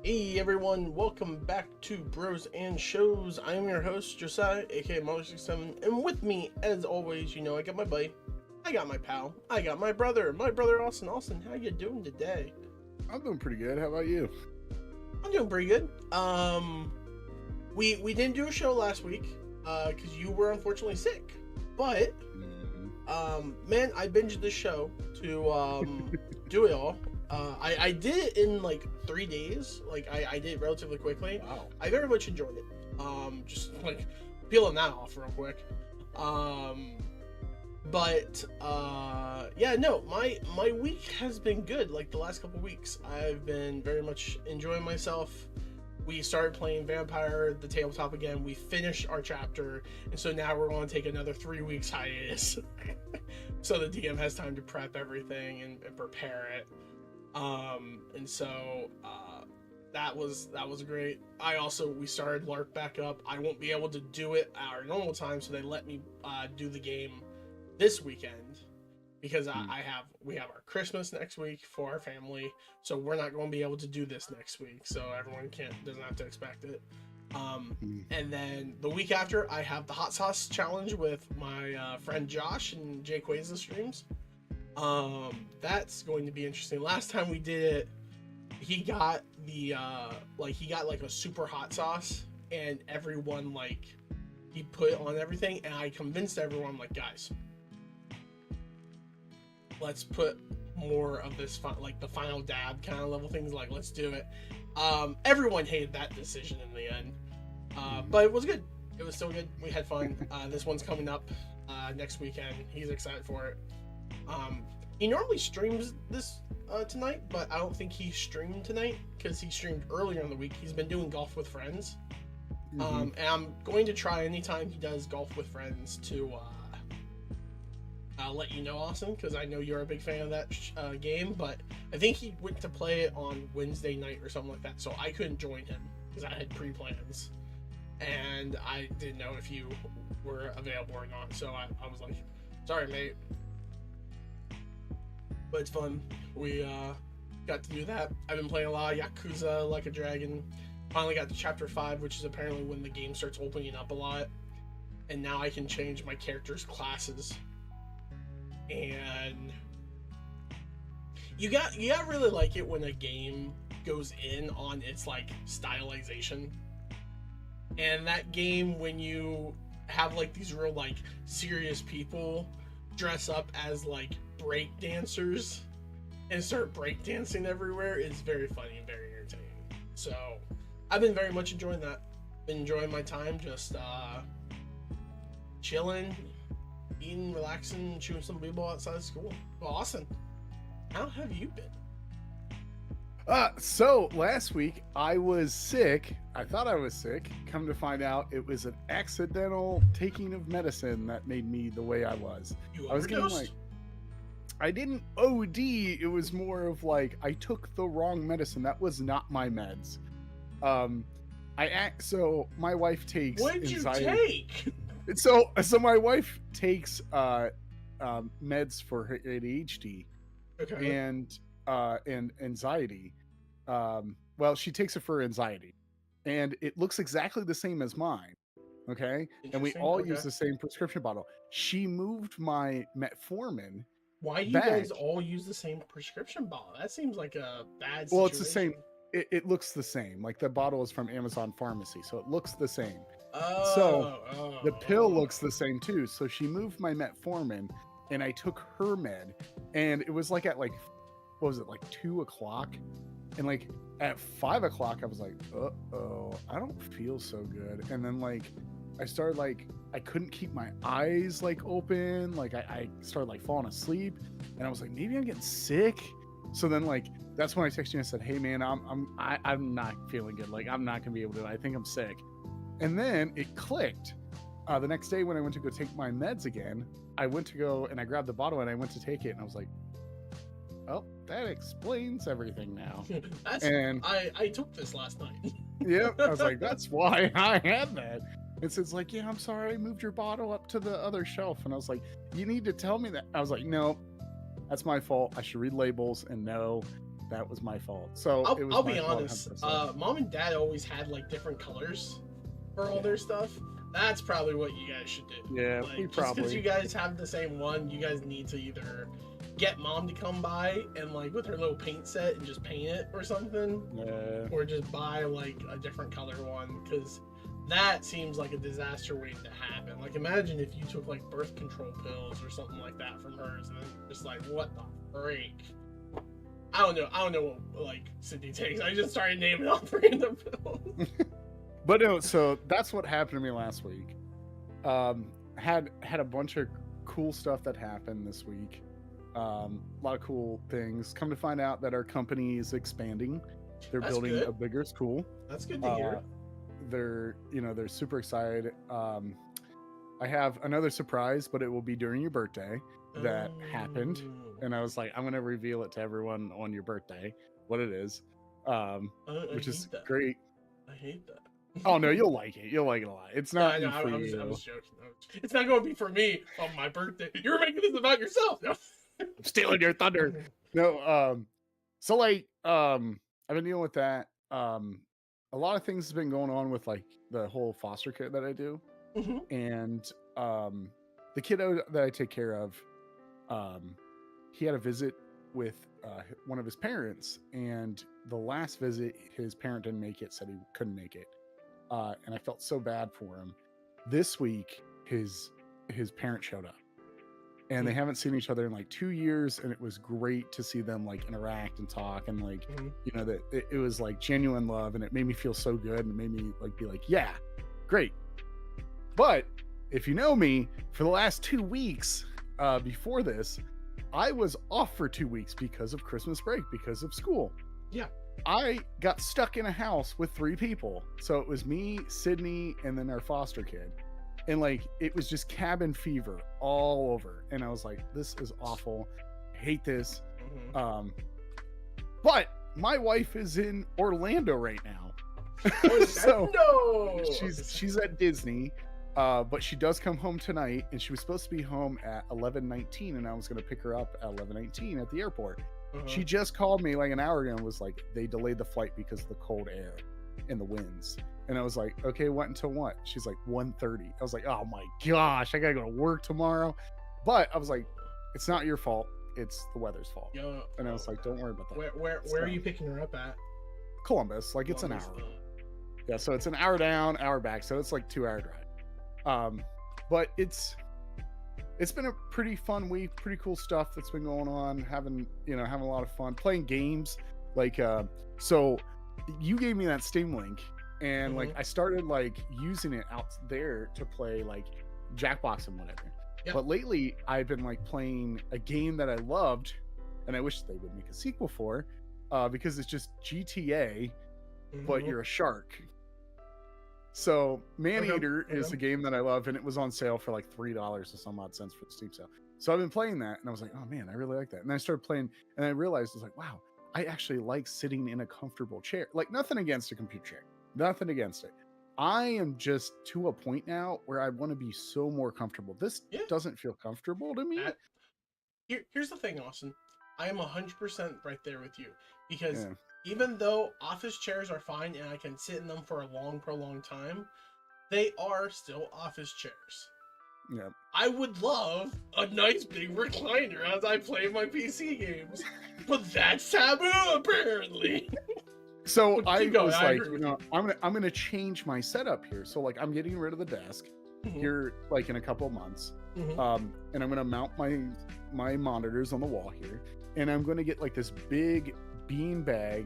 Hey everyone, welcome back to Bros and Shows. I am your host, Josiah, aka Molly67, and with me, as always, I got my buddy, I got my pal, I got my brother Austin. Austin, how you doing today? I'm doing pretty good. How about you? I'm doing pretty good. We didn't do a show last week, because you were unfortunately sick. But, man, I binged the show to, do it all. I did it in like 3 days. Like I did it relatively quickly. Wow. I very much enjoyed it. Just like peeling that off real quick. Yeah, no, my week has been good. Like the last couple weeks, I've been very much enjoying myself. We started playing Vampire the Tabletop again. We finished our chapter, and so now we're going to take another 3 weeks hiatus, so the DM has time to prep everything and prepare it. That was great. We started LARP back up. I won't be able to do it at our normal time, so they let me do the game this weekend because we have our Christmas next week for our family, so we're not going to be able to do this next week, so everyone doesn't have to expect it. And then the week after, I have the hot sauce challenge with my friend Josh and Jay Quaza streams. That's going to be interesting. Last time we did it, he got a super hot sauce, and everyone he put it on everything, and I convinced everyone guys, let's put more of this the final dab kind of level things, let's do it. Everyone hated that decision in the end, but it was good. It was still good. We had fun. This one's coming up next weekend. He's excited for it. He normally streams this tonight, but I don't think he streamed tonight because he streamed earlier in the week. He's been doing golf with friends. And I'm going to try anytime he does golf with friends to let you know, Austin, because I know you're a big fan of that game, but I think he went to play it on Wednesday night or something like that, so I couldn't join him because I had pre-plans, and I didn't know if you were available or not, so I was like, sorry, mate. But it's fun. We got to do that. I've been playing a lot of Yakuza Like a Dragon. Finally got to chapter 5, which is apparently when the game starts opening up a lot. And now I can change my character's classes. And you got really like it when a game goes in on its stylization. And that game, when you have these real serious people dress up as break dancers and start break dancing everywhere, is very funny and very entertaining. So I've been very much enjoying that. Been enjoying my time just chilling, eating, relaxing, chewing some b-ball outside of school. Well, Austin, how have you been? So last week I was sick. I thought I was sick. Come to find out, it was an accidental taking of medicine that made me the way I was. You I was getting I didn't OD. It was more of I took the wrong medicine. That was not my meds. So my wife takes. What did anxiety. you take? So my wife takes meds for her ADHD. Okay. And anxiety. Well, she takes it for anxiety, and it looks exactly the same as mine. Okay, and we all use the same prescription bottle. She moved my metformin. Why do you guys all use the same prescription bottle? That seems like a bad situation. Well, it's the same. It looks the same. The bottle is from Amazon Pharmacy, so it looks the same. The pill looks the same too. So she moved my metformin, and I took her med, and it was at what was it, 2 o'clock? And at 5 o'clock, I was like, I don't feel so good. And then I started I couldn't keep my eyes open. I started falling asleep, and I was like, maybe I'm getting sick. So then that's when I texted you and said, hey man, I'm not feeling good. I'm not gonna be able to. I think I'm sick. And then it clicked. The next day when I went to go take my meds again, I went to go and I grabbed the bottle and I went to take it, and I was like, oh, that explains everything now. I took this last night. Yep. I was like, that's why I had that. And so it's yeah, I'm sorry, I moved your bottle up to the other shelf. And I was like, you need to tell me that. I was like, no, that's my fault. I should read labels and know. That was my fault. So I'll be honest. Mom and Dad always had like different colors for all their stuff. That's probably what you guys should do. Yeah, like, we just probably. because you guys have the same one, you guys need to either get Mom to come by and like with her little paint set and just paint it or something, or just buy like a different color one, because that seems like a disaster waiting to happen. Like, imagine if you took like birth control pills or something like that from hers, and then just like, what the freak? I don't know what like Sydney takes. I just started naming off random pills. But no, so that's what happened to me last week. Had a bunch of cool stuff that happened this week. A lot of cool things. Come to find out that our company is expanding. They're building a bigger school. That's good to hear. They're super excited. I have another surprise, but it will be during your birthday. That happened, and I was like, I'm gonna reveal it to everyone on your birthday, what it is, which is great. I hate that. Oh no, you'll like it. You'll like it a lot. It's not for you. I was joking. It's not going to be for me on my birthday. You're making this about yourself. No. I'm stealing your thunder. No, so like, I've been dealing with that. A lot of things have been going on with like the whole foster care that I do, and the kiddo that I take care of, he had a visit with one of his parents, and the last visit his parent didn't make it, said he couldn't make it. And I felt so bad for him. This week, his parent showed up, and they haven't seen each other in like 2 years, and it was great to see them like interact and talk, and like that it was like genuine love, and it made me feel so good, and it made me like be like, yeah, great. But if you know me, for the last 2 weeks before this, I was off for 2 weeks because of Christmas break, because of school. Yeah. I got stuck in a house with 3 people. So it was me, Sydney, and then our foster kid. And like, it was just cabin fever all over. And I was like, this is awful. I hate this. But my wife is in Orlando right now. So she's at Disney. But she does come home tonight, and she was supposed to be home at 11:19, and I was going to pick her up at 11:18 at the airport. She just called me like an hour ago and was like, they delayed the flight because of the cold air and the winds. And I was like, okay, what until what? She's like, 1:30. I was like, oh my gosh, I gotta go to work tomorrow. But I was like, it's not your fault, it's the weather's fault. And I was like, don't worry about that. Where are you picking her up at? Columbus. Like, it's an hour. Yeah, so it's an hour down, hour back, so it's like 2-hour drive. But it's been a pretty fun week, pretty cool stuff that's been going on, having a lot of fun playing games. Like, so you gave me that Steam link, and like I started like using it out there to play like Jackbox and whatever. But lately I've been like playing a game that I loved, and I wish they would make a sequel for, because it's just GTA, but you're a shark. So Maneater is a game that I love, and it was on sale for like $3 or some odd cents for the Steam sale. So I've been playing that, and I was like, oh man, I really like that. And I started playing, and I realized I was like, wow, I actually like sitting in a comfortable chair. Like, nothing against a computer chair, nothing against it. I am just to a point now where I want to be so more comfortable. This doesn't feel comfortable to me. Here's the thing, Austin. I am 100% right there with you, because even though office chairs are fine and I can sit in them for a long, prolonged time, they are still office chairs. Yeah. I would love a nice big recliner as I play my PC games, but that's taboo apparently. So I was like, I'm gonna change my setup here. So like, I'm getting rid of the desk here, like in a couple of months, and I'm gonna mount my monitors on the wall here, and I'm gonna get like this big beanbag,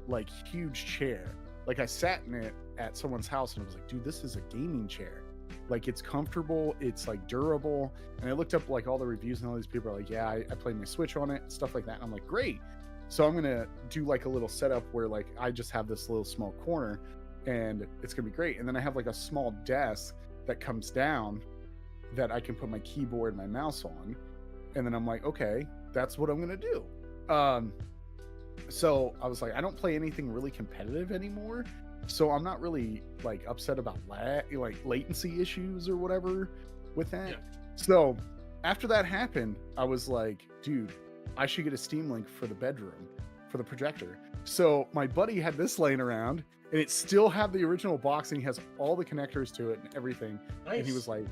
like huge chair. Like, I sat in it at someone's house, and I was like, dude, this is a gaming chair. Like, it's comfortable, it's like durable. And I looked up like all the reviews, and all these people are like, yeah, I played my Switch on it, stuff like that. And I'm like, great. So I'm gonna do like a little setup where like I just have this little small corner, and it's gonna be great. And then I have like a small desk that comes down that I can put my keyboard and my mouse on. And then I'm like, okay, that's what I'm gonna do. So I was like, I don't play anything really competitive anymore, so I'm not really like upset about like latency issues or whatever with that. So after that happened, I was like, dude, I should get a Steam Link for the bedroom, for the projector. So my buddy had this laying around, and it still had the original box, and he has all the connectors to it and everything. Nice. And he was like,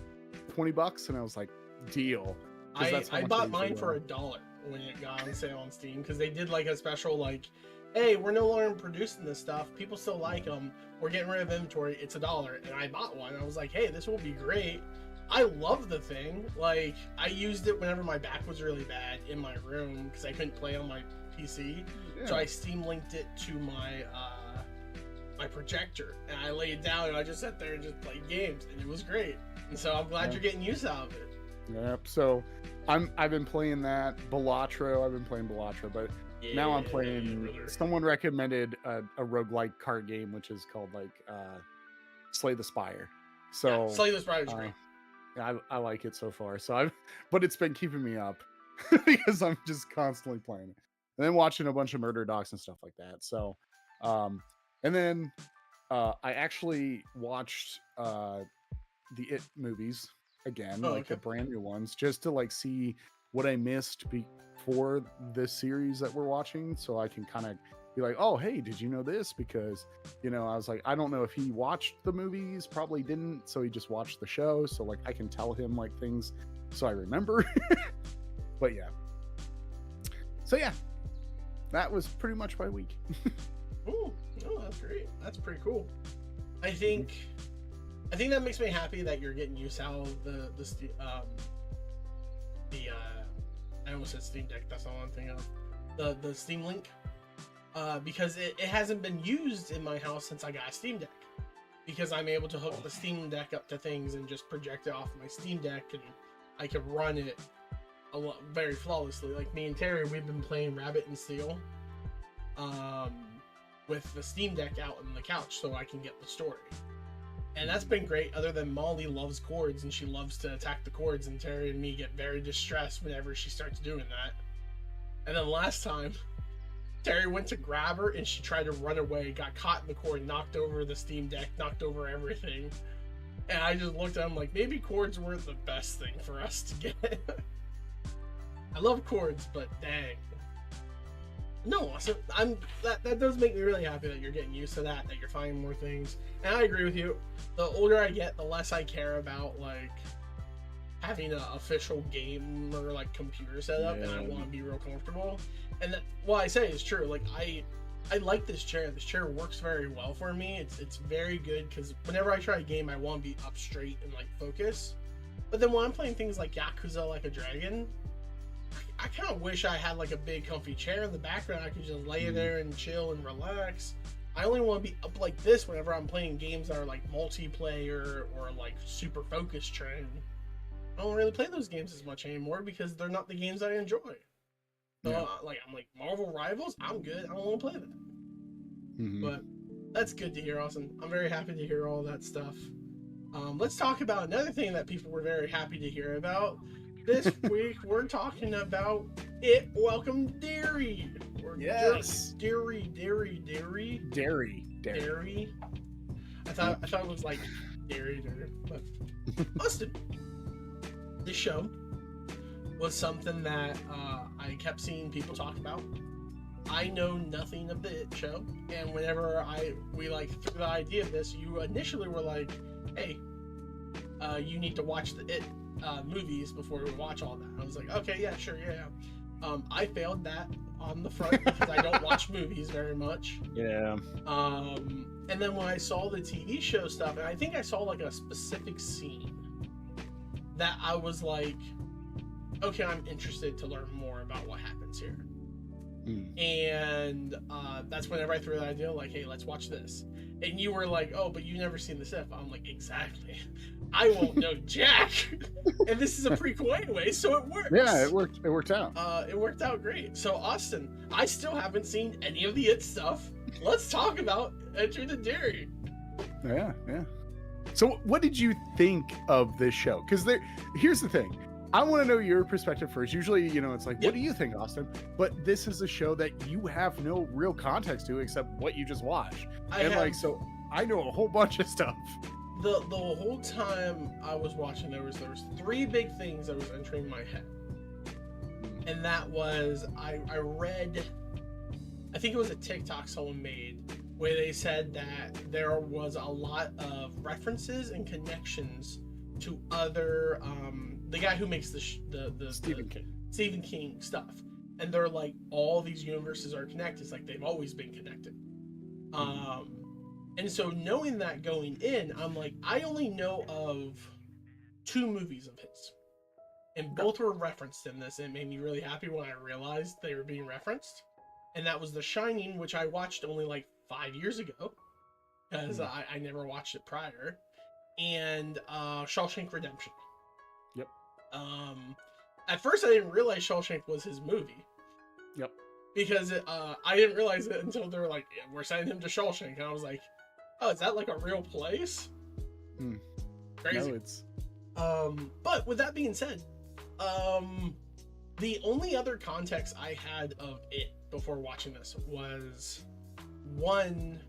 $20, and I was like, deal. I bought mine for $1 when it got on sale on Steam, because they did like a special like, hey, we're no longer producing this stuff. People still like them. We're getting rid of inventory. It's $1, and I bought one. I was like, hey, this will be great. I love the thing. Like, I used it whenever my back was really bad in my room because I couldn't play on my PC. Yeah. So I Steam linked it to my my projector, and I laid down and I just sat there and just played games, and it was great. And so I'm glad you're getting use out of it. Yep. So I've been playing that Balatro. I've been playing Balatro, but now I'm playing. Someone recommended a roguelike card game, which is called like Slay the Spire. So Slay the Spire is great. I like it so far. So but it's been keeping me up because I'm just constantly playing it, and then watching a bunch of murder docs and stuff like that. So, and then I actually watched the It movies again, the brand new ones, just to like see what I missed before this series that we're watching, so I can kind of be like, oh, hey, did you know this? Because, I was like, I don't know if he watched the movies, probably didn't, so he just watched the show, so like I can tell him like things so I remember. But yeah. So yeah, that was pretty much my week. Oh, that's great. That's pretty cool. I think that makes me happy that you're getting used to how I almost said Steam Deck, that's all I'm thinking of. The Steam Link. Because it hasn't been used in my house since I got a Steam Deck. Because I'm able to hook the Steam Deck up to things and just project it off my Steam Deck, and I can run it very flawlessly. Like me and Terry, we've been playing Rabbit and Steel with the Steam Deck out on the couch so I can get the story. And that's been great, other than Molly loves chords, and she loves to attack the chords, and Terry and me get very distressed whenever she starts doing that. And then last time, Terry went to grab her, and she tried to run away, got caught in the cord, knocked over the Steam Deck, knocked over everything. And I just looked at him like, maybe chords weren't the best thing for us to get. I love chords, but dang. No, so that does make me really happy that you're getting used to that you're finding more things. And I agree with you. The older I get, the less I care about like having an official game or like computer setup, and I want to be real comfortable. And that, what I say is true. Like I like this chair. This chair works very well for me. It's very good because whenever I try a game, I want to be up straight and like focus. But then when I'm playing things like Yakuza Like a Dragon, I kind of wish I had like a big comfy chair in the background. I could just lay there and chill and relax. I only want to be up like this whenever I'm playing games that are like multiplayer or like super focus trained. I don't really play those games as much anymore because they're not the games I enjoy. So I'm like Marvel Rivals, I'm good. I don't want to play that. But that's good to hear, Austin. I'm very happy to hear all that stuff. Let's talk about another thing that people were very happy to hear about. This week we're talking about It Welcome Derry. Yes. Derry. I thought it was like Derry, but Austin. This show was something that I kept seeing people talk about. I know nothing of the It show, and whenever we like threw the idea of this, you initially were like, "Hey, you need to watch the It movies before we watch all that." I was like, "Okay, yeah, sure, yeah." I failed that on the front because I don't watch movies very much. Yeah. And then when I saw the TV show stuff, and I think I saw like a specific scene that I was like, okay, I'm interested to learn more about what happens here. And that's whenever I threw the idea, like, hey, let's watch this. And you were like, oh, but you've never seen this if. I'm like, exactly. I won't know jack. And this is a prequel anyway, so it works. Yeah, it worked. It worked out. It worked out great. So, Austin, I still haven't seen any of the It stuff. Let's talk about Enter the Derry. Yeah. So what did you think of this show? Because here's the thing. I want to know your perspective first. Usually, it's like, what do you think, Austin? But this is a show that you have no real context to except what you just watched. So I know a whole bunch of stuff. The whole time I was watching, there was three big things that was entering my head. And that was, I read I think it was a TikTok someone made where they said that there was a lot of references and connections to other the guy who makes the Stephen King stuff, and they're like, all these universes are connected. It's like they've always been connected. And so knowing that going in, I'm like, I only know of 2 movies of his, and both were referenced in this, and it made me really happy when I realized they were being referenced. And that was The Shining, which I watched only like 5 years ago, because I never watched it prior, and Shawshank Redemption. Yep. At first I didn't realize Shawshank was his movie. Yep. Because I didn't realize it until they were like, yeah, we're sending him to Shawshank, and I was like, oh, is that like a real place? Crazy. No, it's... But with that being said, the only other context I had of it before watching this was, one,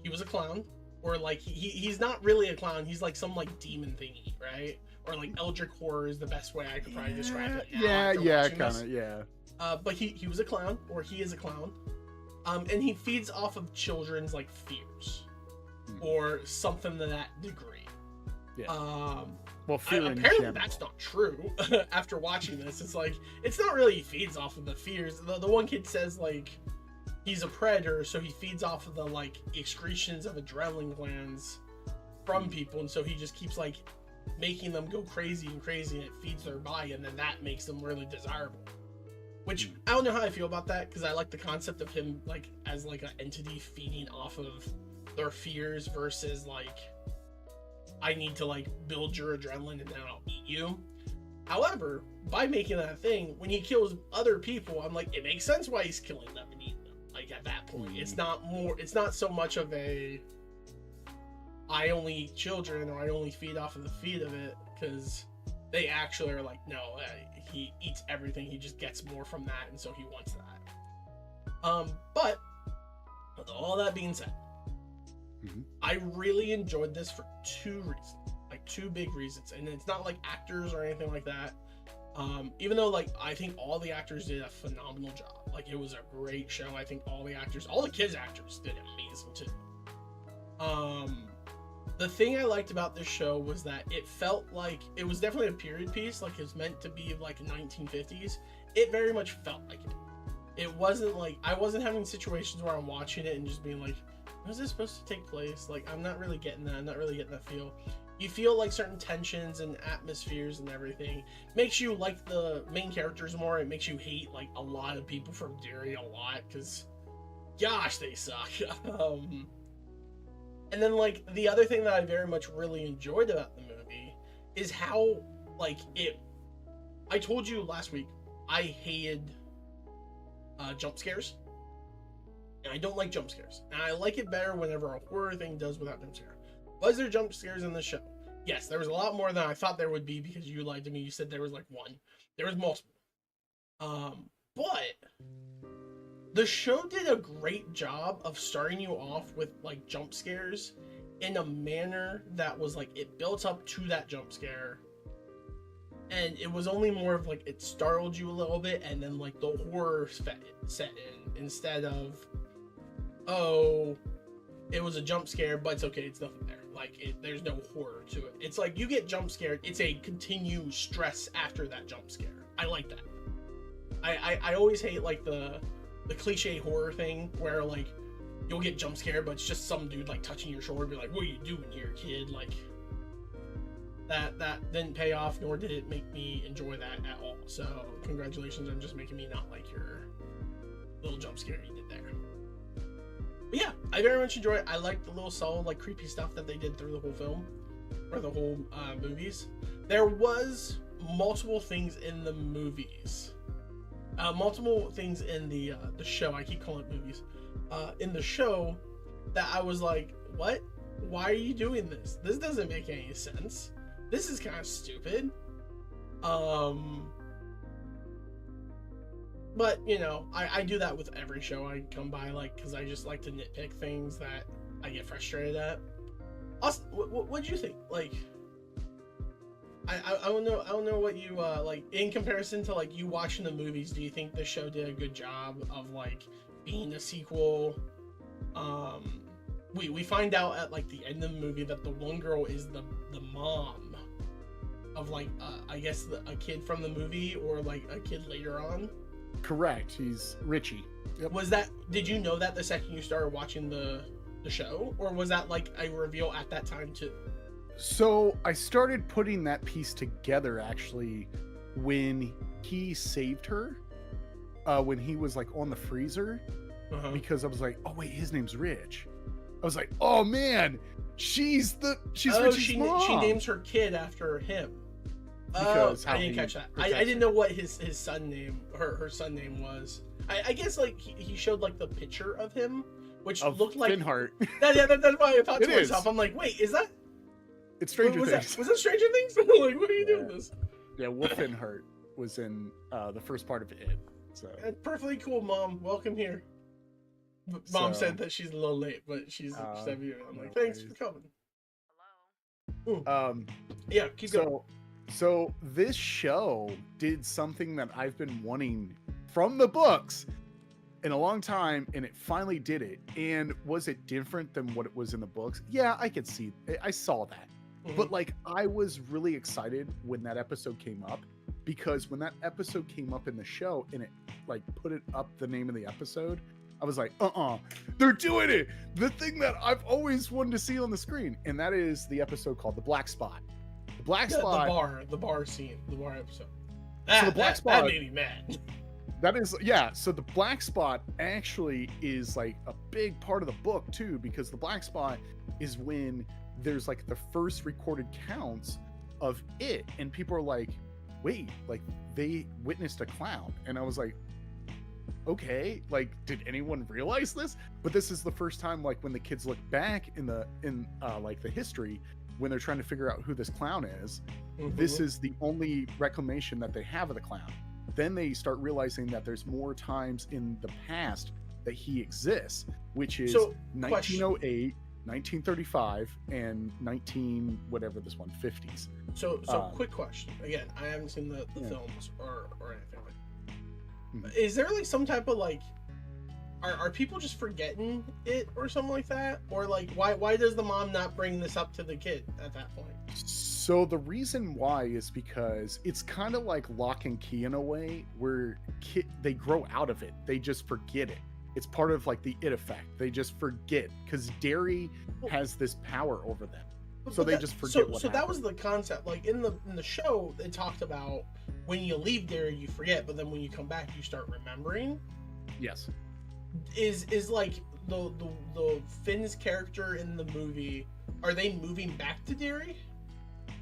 he was a clown, or like he's not really a clown, he's like some like demon thingy, right? Or like eldritch horror is the best way I could probably describe it now. Yeah, kind of, yeah. But he was a clown, or he is a clown, and he feeds off of children's like fears, or something to that degree. Yeah. Well, apparently that's not true. After watching this, it's like, it's not really he feeds off of the fears. The one kid says like he's a predator, so he feeds off of the like excretions of adrenaline glands from people, and so he just keeps like making them go crazy and crazy, and it feeds their body, and then that makes them really desirable. Which I don't know how I feel about that, because I like the concept of him like as like an entity feeding off of their fears versus like, I need to like build your adrenaline and then I'll eat you. However, by making that a thing, when he kills other people, I'm like, it makes sense why he's killing them and eating them. Like at that point, it's not so much of a I only eat children, or I only feed off of the feed of it, because they actually are like, no, he eats everything, he just gets more from that, and so he wants that. But with all that being said, I really enjoyed this for 2 reasons, like 2 big reasons, and it's not like actors or anything like that. Even though like I think all the actors did a phenomenal job, like it was a great show. I think all the kids actors did amazing too. The thing I liked about this show was that it felt like it was definitely a period piece, like it was meant to be like 1950s. It very much felt like it. It wasn't like, I wasn't having situations where I'm watching it and just being like, was this supposed to take place? Like, I'm not really getting that. I'm not really getting that feel. You feel like certain tensions and atmospheres and everything. Makes you like the main characters more. It makes you hate like a lot of people from Derry a lot, because gosh, they suck. And then like the other thing that I very much really enjoyed about the movie is how like I told you last week I hated jump scares. And I don't like jump scares. And I like it better whenever a horror thing does without jump scare. Was there jump scares in this show? Yes, there was a lot more than I thought there would be, because you lied to me. You said there was like 1. There was multiple. But the show did a great job of starting you off with like jump scares in a manner that was like, it built up to that jump scare. And it was only more of like, it startled you a little bit, and then like the horror set in, instead of, oh, it was a jump scare, but it's okay, it's nothing there. Like, there's no horror to it. It's like, you get jump scared, it's a continued stress after that jump scare. I like that. I always hate like the cliche horror thing where like you'll get jump scared, but it's just some dude like touching your shoulder and be like, what are you doing here, kid? Like, that didn't pay off, nor did it make me enjoy that at all. So congratulations on just making me not like your little jump scare you did there. But yeah, I very much enjoy it. I like the little solid like creepy stuff that they did through the whole film, or the whole movies. There was multiple things in the movies, multiple things in the show. I keep calling it movies. In the show, that I was like, what? Why are you doing this? This doesn't make any sense. This is kind of stupid. But, you know, I do that with every show I come by, like, because I just like to nitpick things that I get frustrated at. Austin, what'd you think? Like, I don't know what you like in comparison to like you watching the movies. Do you think the show did a good job of like being a sequel? We find out at like the end of the movie that the one girl is the mom of like I guess a kid from the movie or like a kid later on. Correct. He's Richie. Yep. Did you know that the second you started watching the show, or was that like a reveal at that time too? So I started putting that piece together actually when he saved her, when he was like on the freezer, because I was like, oh wait, his name's Rich. I was like, oh man, she's Richie's mom. She names her kid after him. Because I didn't catch that. I didn't know what his son name, her son name was. I guess like he showed like the picture of him, which looked like Finhart. That's why I thought to myself. I'm like, wait, is that? It's Stranger Things. Was that Stranger Things? Like, what are you doing this? Yeah, Wolf Finhart was in the first part of it. So perfectly cool, Mom. Welcome here. Mom said that she's a little late, but she's here. I'm like, thanks for coming. Hello. Yeah, keep going. So this show did something that I've been wanting from the books in a long time, and it finally did it. And was it different than what it was in the books? Yeah, I could see. I saw that. But like, I was really excited when that episode came up, because when that episode came up in the show and it like put it up the name of the episode, I was like, they're doing it. The thing that I've always wanted to see on the screen. And that is the episode called The Black Spot. The Black Spot. The bar scene, the bar episode. So the Black Spot, that made me mad. That is, yeah. So the Black Spot actually is like a big part of the book too, because the Black Spot is when there's like the first recorded counts of it. And people are like, wait, like they witnessed a clown. And I was like, okay, like, did anyone realize this? But this is the first time, like, when the kids look back in like the history, when they're trying to figure out who this clown is, this is the only reclamation that they have of the clown. Then they start realizing that there's more times in the past that he exists, which is 1908, 1935, and 50s. So quick question. Again, I haven't seen the films or anything like that. Is there like some type of like, are people just forgetting it or something like that? Or like, why does the mom not bring this up to the kid at that point? So the reason why is because it's kind of like Lock and Key in a way, where they grow out of it. They just forget it. It's part of like the it effect. They just forget because Derry has this power over them. So they just forget what happened. That was the concept. Like in the show, it talked about when you leave Derry, you forget, but then when you come back, you start remembering. Yes. Is like the Finn's character in the movie, are they moving back to Derry,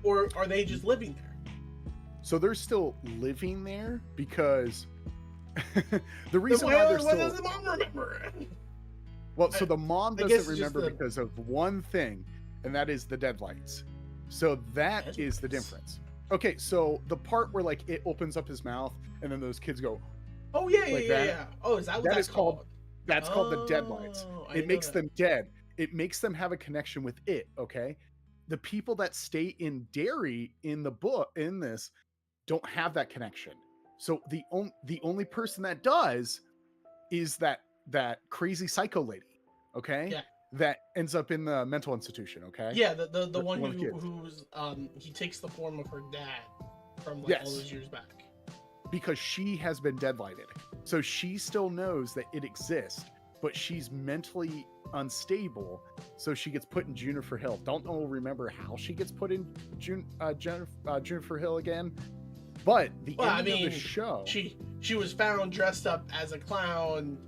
or are they just living there? So they're still living there because the reason why they're still. Why does the mom remember? Well, so the mom doesn't remember because of one thing, and that is the deadlights. So that is the difference. Okay, so the part where like it opens up his mouth and then those kids go, oh yeah. Oh, is that what that's called? That's called the deadlights. It makes them dead. It makes them have a connection with it. Okay, the people that stay in Derry in the book in this don't have that connection. So the only person that does is that crazy psycho lady. Okay. Yeah. That ends up in the mental institution, okay? Yeah, the one who's he takes the form of her dad from like all those years back. Because she has been deadlighted. So she still knows that it exists, but she's mentally unstable. So she gets put in Juniper Hill. Don't remember how she gets put in Juniper Hill again. But the end of the show, she was found dressed up as a clown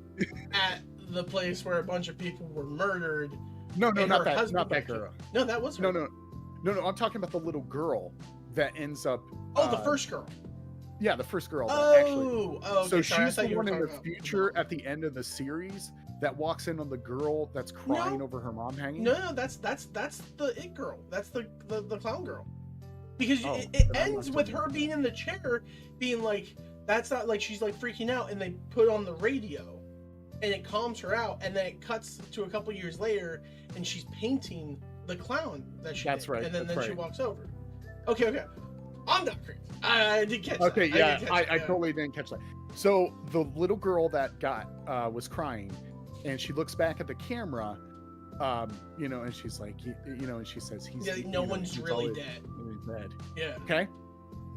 at the place where a bunch of people were murdered. No, not that girl. No, that was her. No. I'm talking about the little girl that ends up. Oh, the first girl. Yeah, the first girl. Okay, so she's the one in the future at the end of the series that walks in on the girl that's crying over her mom hanging. No, that's the it girl. That's the clown girl. Because it ends with her being in the chair, being like, that's not like she's like freaking out, and they put on the radio, and it calms her out, and then it cuts to a couple years later, and she's painting the clown that she did. Right. And then she walks over. Okay. I'm not crazy. I did catch that. Okay, yeah, I totally didn't catch that. So the little girl that was crying, and she looks back at the camera, you know, and she's like, you know, and she says, no one's really dead. Dead. Yeah. Okay.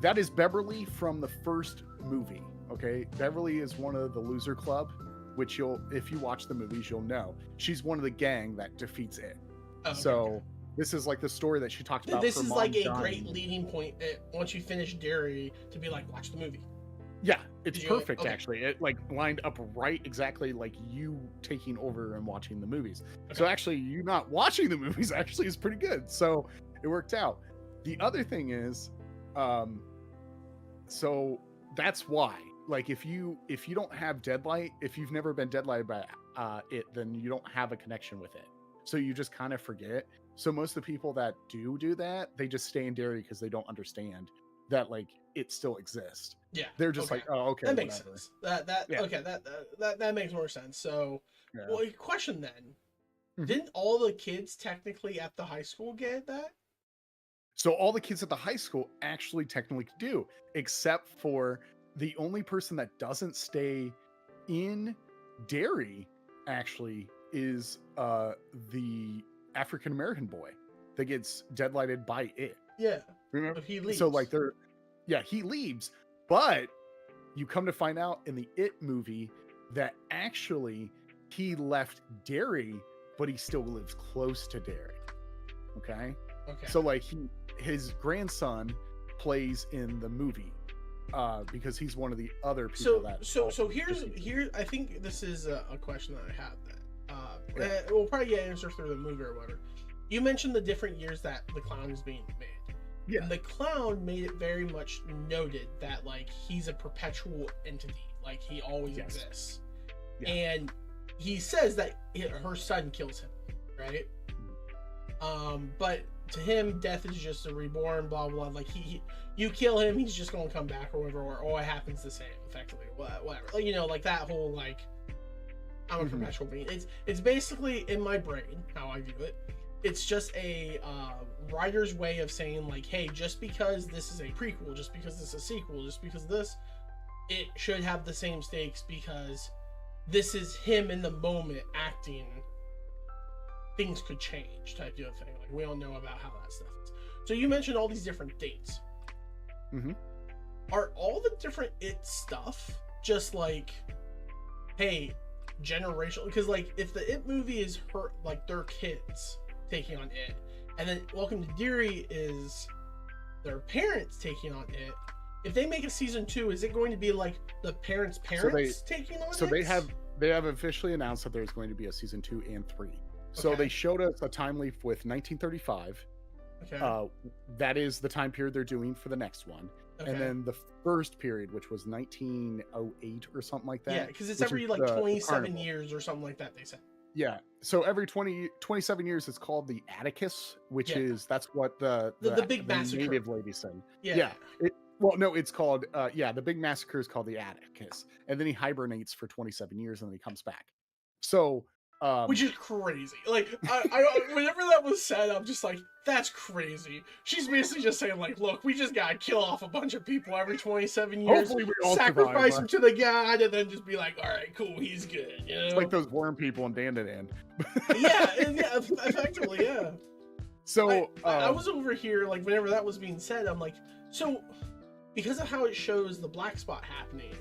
That is Beverly from the first movie. Okay. Beverly is one of the loser club, which if you watch the movies, you'll know. She's one of the gang that defeats it. Oh, okay, so this is like the story that she talked about. This is like a great leading point once you finish Derry to be like, watch the movie. Yeah, it's perfect actually. It like lined up right exactly like you taking over and watching the movies. Okay. So actually you not watching the movies actually is pretty good. So it worked out. The other thing is, so that's why. Like if you don't have Deadlight, if you've never been Deadlighted by it, then you don't have a connection with it. So you just kind of forget. So most of the people that do that, they just stay in Derry because they don't understand that like it still exists. Yeah, they're just like, oh, okay, that makes sense. That makes more sense. So, well, question then: didn't all the kids technically at the high school get that? So all the kids at the high school actually technically do, except for the only person that doesn't stay in Derry actually is the African American boy that gets deadlighted by it. Yeah, remember? But he leaves. So like he leaves, but you come to find out in the It movie that actually he left Derry, but he still lives close to Derry. Okay. So like his grandson plays in the movie because he's one of the other people So here I think this is a question that I have that we'll probably get answers through the movie or whatever. You mentioned the different years that the clown is being made. Yeah. And the clown made it very much noted that like he's a perpetual entity, like he always exists. Yeah. And he says that her son kills him, right? But to him, death is just a reborn, blah blah. Like you kill him, he's just gonna come back or whatever, or it happens the same, effectively, whatever. Like, you know, like that whole like I'm a perpetual being. It's basically in my brain how I view it. It's just a writer's way of saying like, hey, just because this is a prequel, just because this is a sequel, just because this, it should have the same stakes because this is him in the moment acting. Things could change, type of thing. Like we don't know about how that stuff is. So you mentioned all these different dates. Are all the different It stuff just like, hey, generational? Because like if the It movie is like their kids taking on It, and then Welcome to Derry is their parents taking on It. If they make a season 2, is it going to be like the parents taking on It? So they have officially announced that there's going to be a season 2 and 3. So they showed us a time leap with 1935. Okay. That is the time period they're doing for the next one. Okay. And then the first period, which was 1908 or something like that. Yeah, because it's every like 27 years or something like that, they said. Yeah. So every 27 years, it's called the Atticus, which is, that's what the big massacre native lady said. Yeah. Well, no, it's called, the big massacre is called the Atticus. And then he hibernates for 27 years and then he comes back. So, which is crazy. Like, I whenever that was said, I'm just like, that's crazy. She's basically just saying, like, look, we just gotta kill off a bunch of people every 27 years, hopefully we all sacrifice them to the god, and then just be like, all right, cool, he's good. You know? It's like those worm people in Dandadan. yeah, effectively, yeah. So I was over here, like, whenever that was being said, I'm like, so because of how it shows the black spot happening,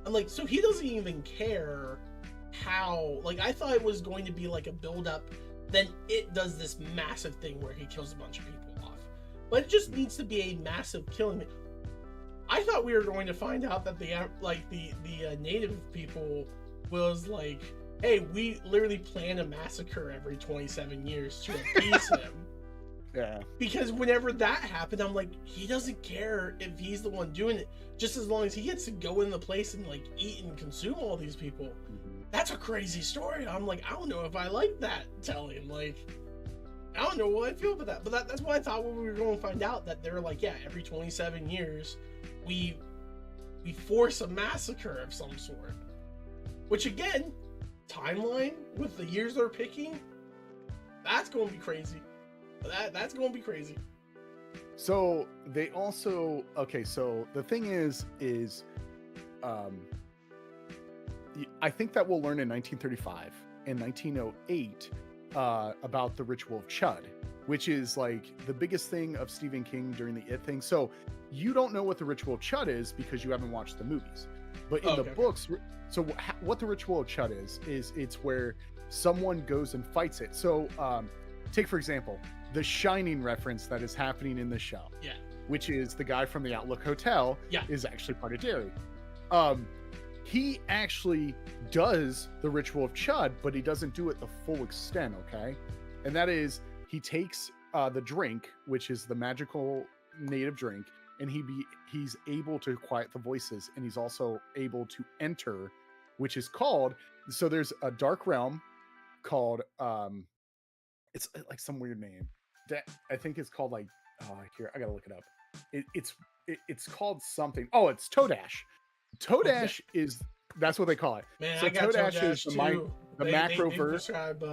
I'm like, so he doesn't even care how, like, I thought it was going to be like a build up, then it does this massive thing where he kills a bunch of people off, but it just needs to be a massive killing. I thought we were going to find out that the native people was like, hey, we literally plan a massacre every 27 years to appease him. Yeah. Because whenever that happened, I'm like, he doesn't care if he's the one doing it, just as long as he gets to go in the place and like eat and consume all these people. That's a crazy story. I'm like, I don't know if I like that telling. Like, I don't know what I feel about that. But that's what I thought when we were going to find out, that they're like, yeah, every 27 years, we force a massacre of some sort. Which again, timeline with the years they're picking, that's going to be crazy. That's going to be crazy. So they also so the thing is I think that we'll learn in 1935 and 1908 about the ritual of Chud, which is like the biggest thing of Stephen King during the It thing. So you don't know what the ritual of Chud is because you haven't watched the movies, but in the books. So what the ritual of Chud is it's where someone goes and fights it. So take for example the Shining reference that is happening in the show, which is the guy from the Outlook Hotel, is actually part of Derry. He actually does the ritual of Chud, but he doesn't do it the full extent, okay? And that is, he takes the drink, which is the magical native drink, and he's able to quiet the voices, and he's also able to enter, which is called, so there's a dark realm called, it's like some weird name. I think it's called like, here, I gotta look it up. It's called something. Oh, it's Todash. Todash is, that's what they call it. Man, so I got Todash is the macroverse. They describe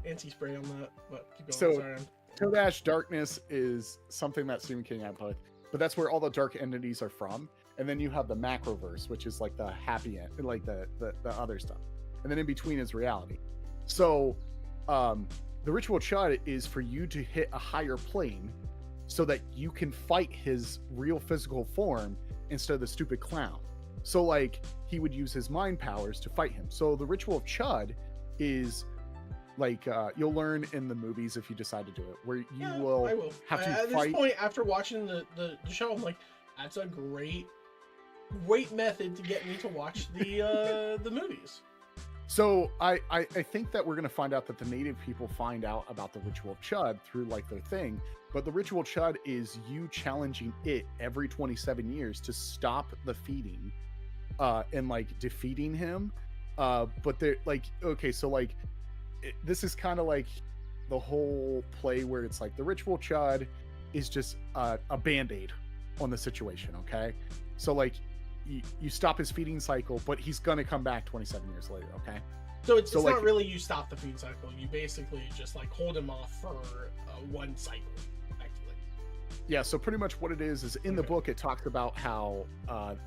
anti-spray on that, but keep going. So Sorry. Todash darkness is something that Stephen King had put, but that's where all the dark entities are from. And then you have the macroverse, which is like the happy end, like the other stuff. And then in between is reality. So the ritual Chud is for you to hit a higher plane so that you can fight his real physical form instead of the stupid clown. So like he would use his mind powers to fight him. So the ritual of Chud is like you'll learn in the movies if you decide to do it, where you will have to at fight. This point, after watching the show, I'm like, that's a great method to get me to watch the movies. So I think that we're going to find out that the native people find out about the ritual of Chud through like their thing, but the ritual of Chud is you challenging it every 27 years to stop the feeding and like defeating him. But they're like, okay, so like this is kind of like the whole play where it's like the ritual Chud is just a band-aid on the situation, okay? So like you stop his feeding cycle, but he's gonna come back 27 years later, okay? So it's like, not really you stop the feeding cycle, you basically just like hold him off for one cycle, effectively. Yeah, so pretty much what it is in the book it talks about how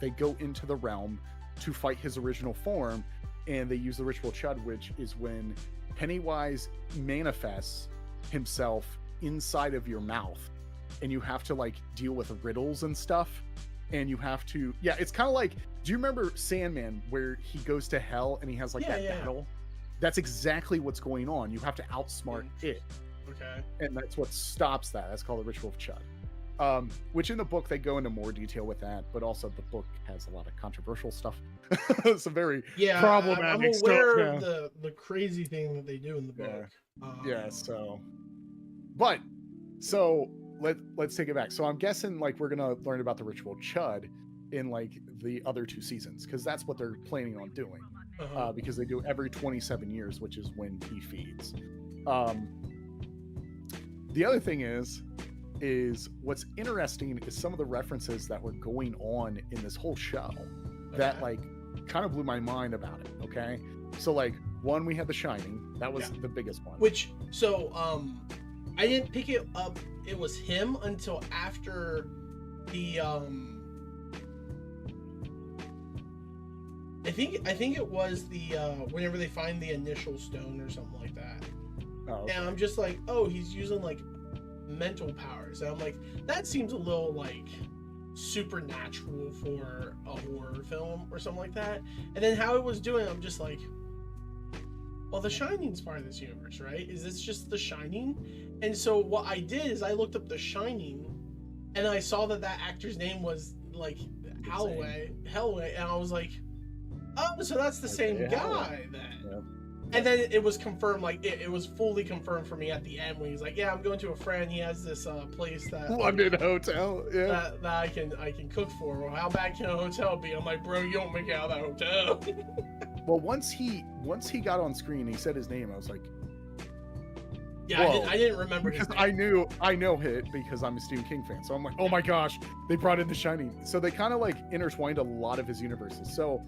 they go into the realm to fight his original form, and they use the ritual Chud, which is when Pennywise manifests himself inside of your mouth, and you have to like deal with riddles and stuff. And you have to, it's kind of like, do you remember Sandman where he goes to hell and he has like that battle? That's exactly what's going on. You have to outsmart it. Okay. And that's what stops that. That's called the ritual of Chud. Which in the book, they go into more detail with that, but also the book has a lot of controversial stuff. Some very problematic stuff. I'm aware of the crazy thing that they do in the book. So let's take it back. So I'm guessing like we're gonna learn about the ritual Chud in like the other two seasons, because that's what they're planning on doing. Because they do every 27 years, which is when he feeds. The other thing is what's interesting is some of the references that were going on in this whole show that like kind of blew my mind about it. Okay, so like one, we had The Shining. That was the biggest one. Which I didn't pick it up. It was him until after the I think it was the whenever they find the initial stone or something like that. Oh, okay. And I'm just like, oh, he's using like mental powers. And I'm like, that seems a little like supernatural for a horror film or something like that. And then how it was doing, I'm just like, well, The Shining's part of this universe, right? Is this just The Shining? And so what I did is I looked up The Shining, and I saw that actor's name was like Holloway, and I was like, oh, so that's the same guy then. Yep. And then it was confirmed, like it was fully confirmed for me at the end when he's like, yeah, I'm going to a friend. He has this place that London hotel, that I can cook for. Well, how bad can a hotel be? I'm like, bro, you don't make it out of that hotel. Well, once he got on screen, he said his name. I was like, yeah, I didn't remember because I know it because I'm a Stephen King fan. So I'm like, oh my gosh, they brought in The Shining. So they kind of like intertwined a lot of his universes. So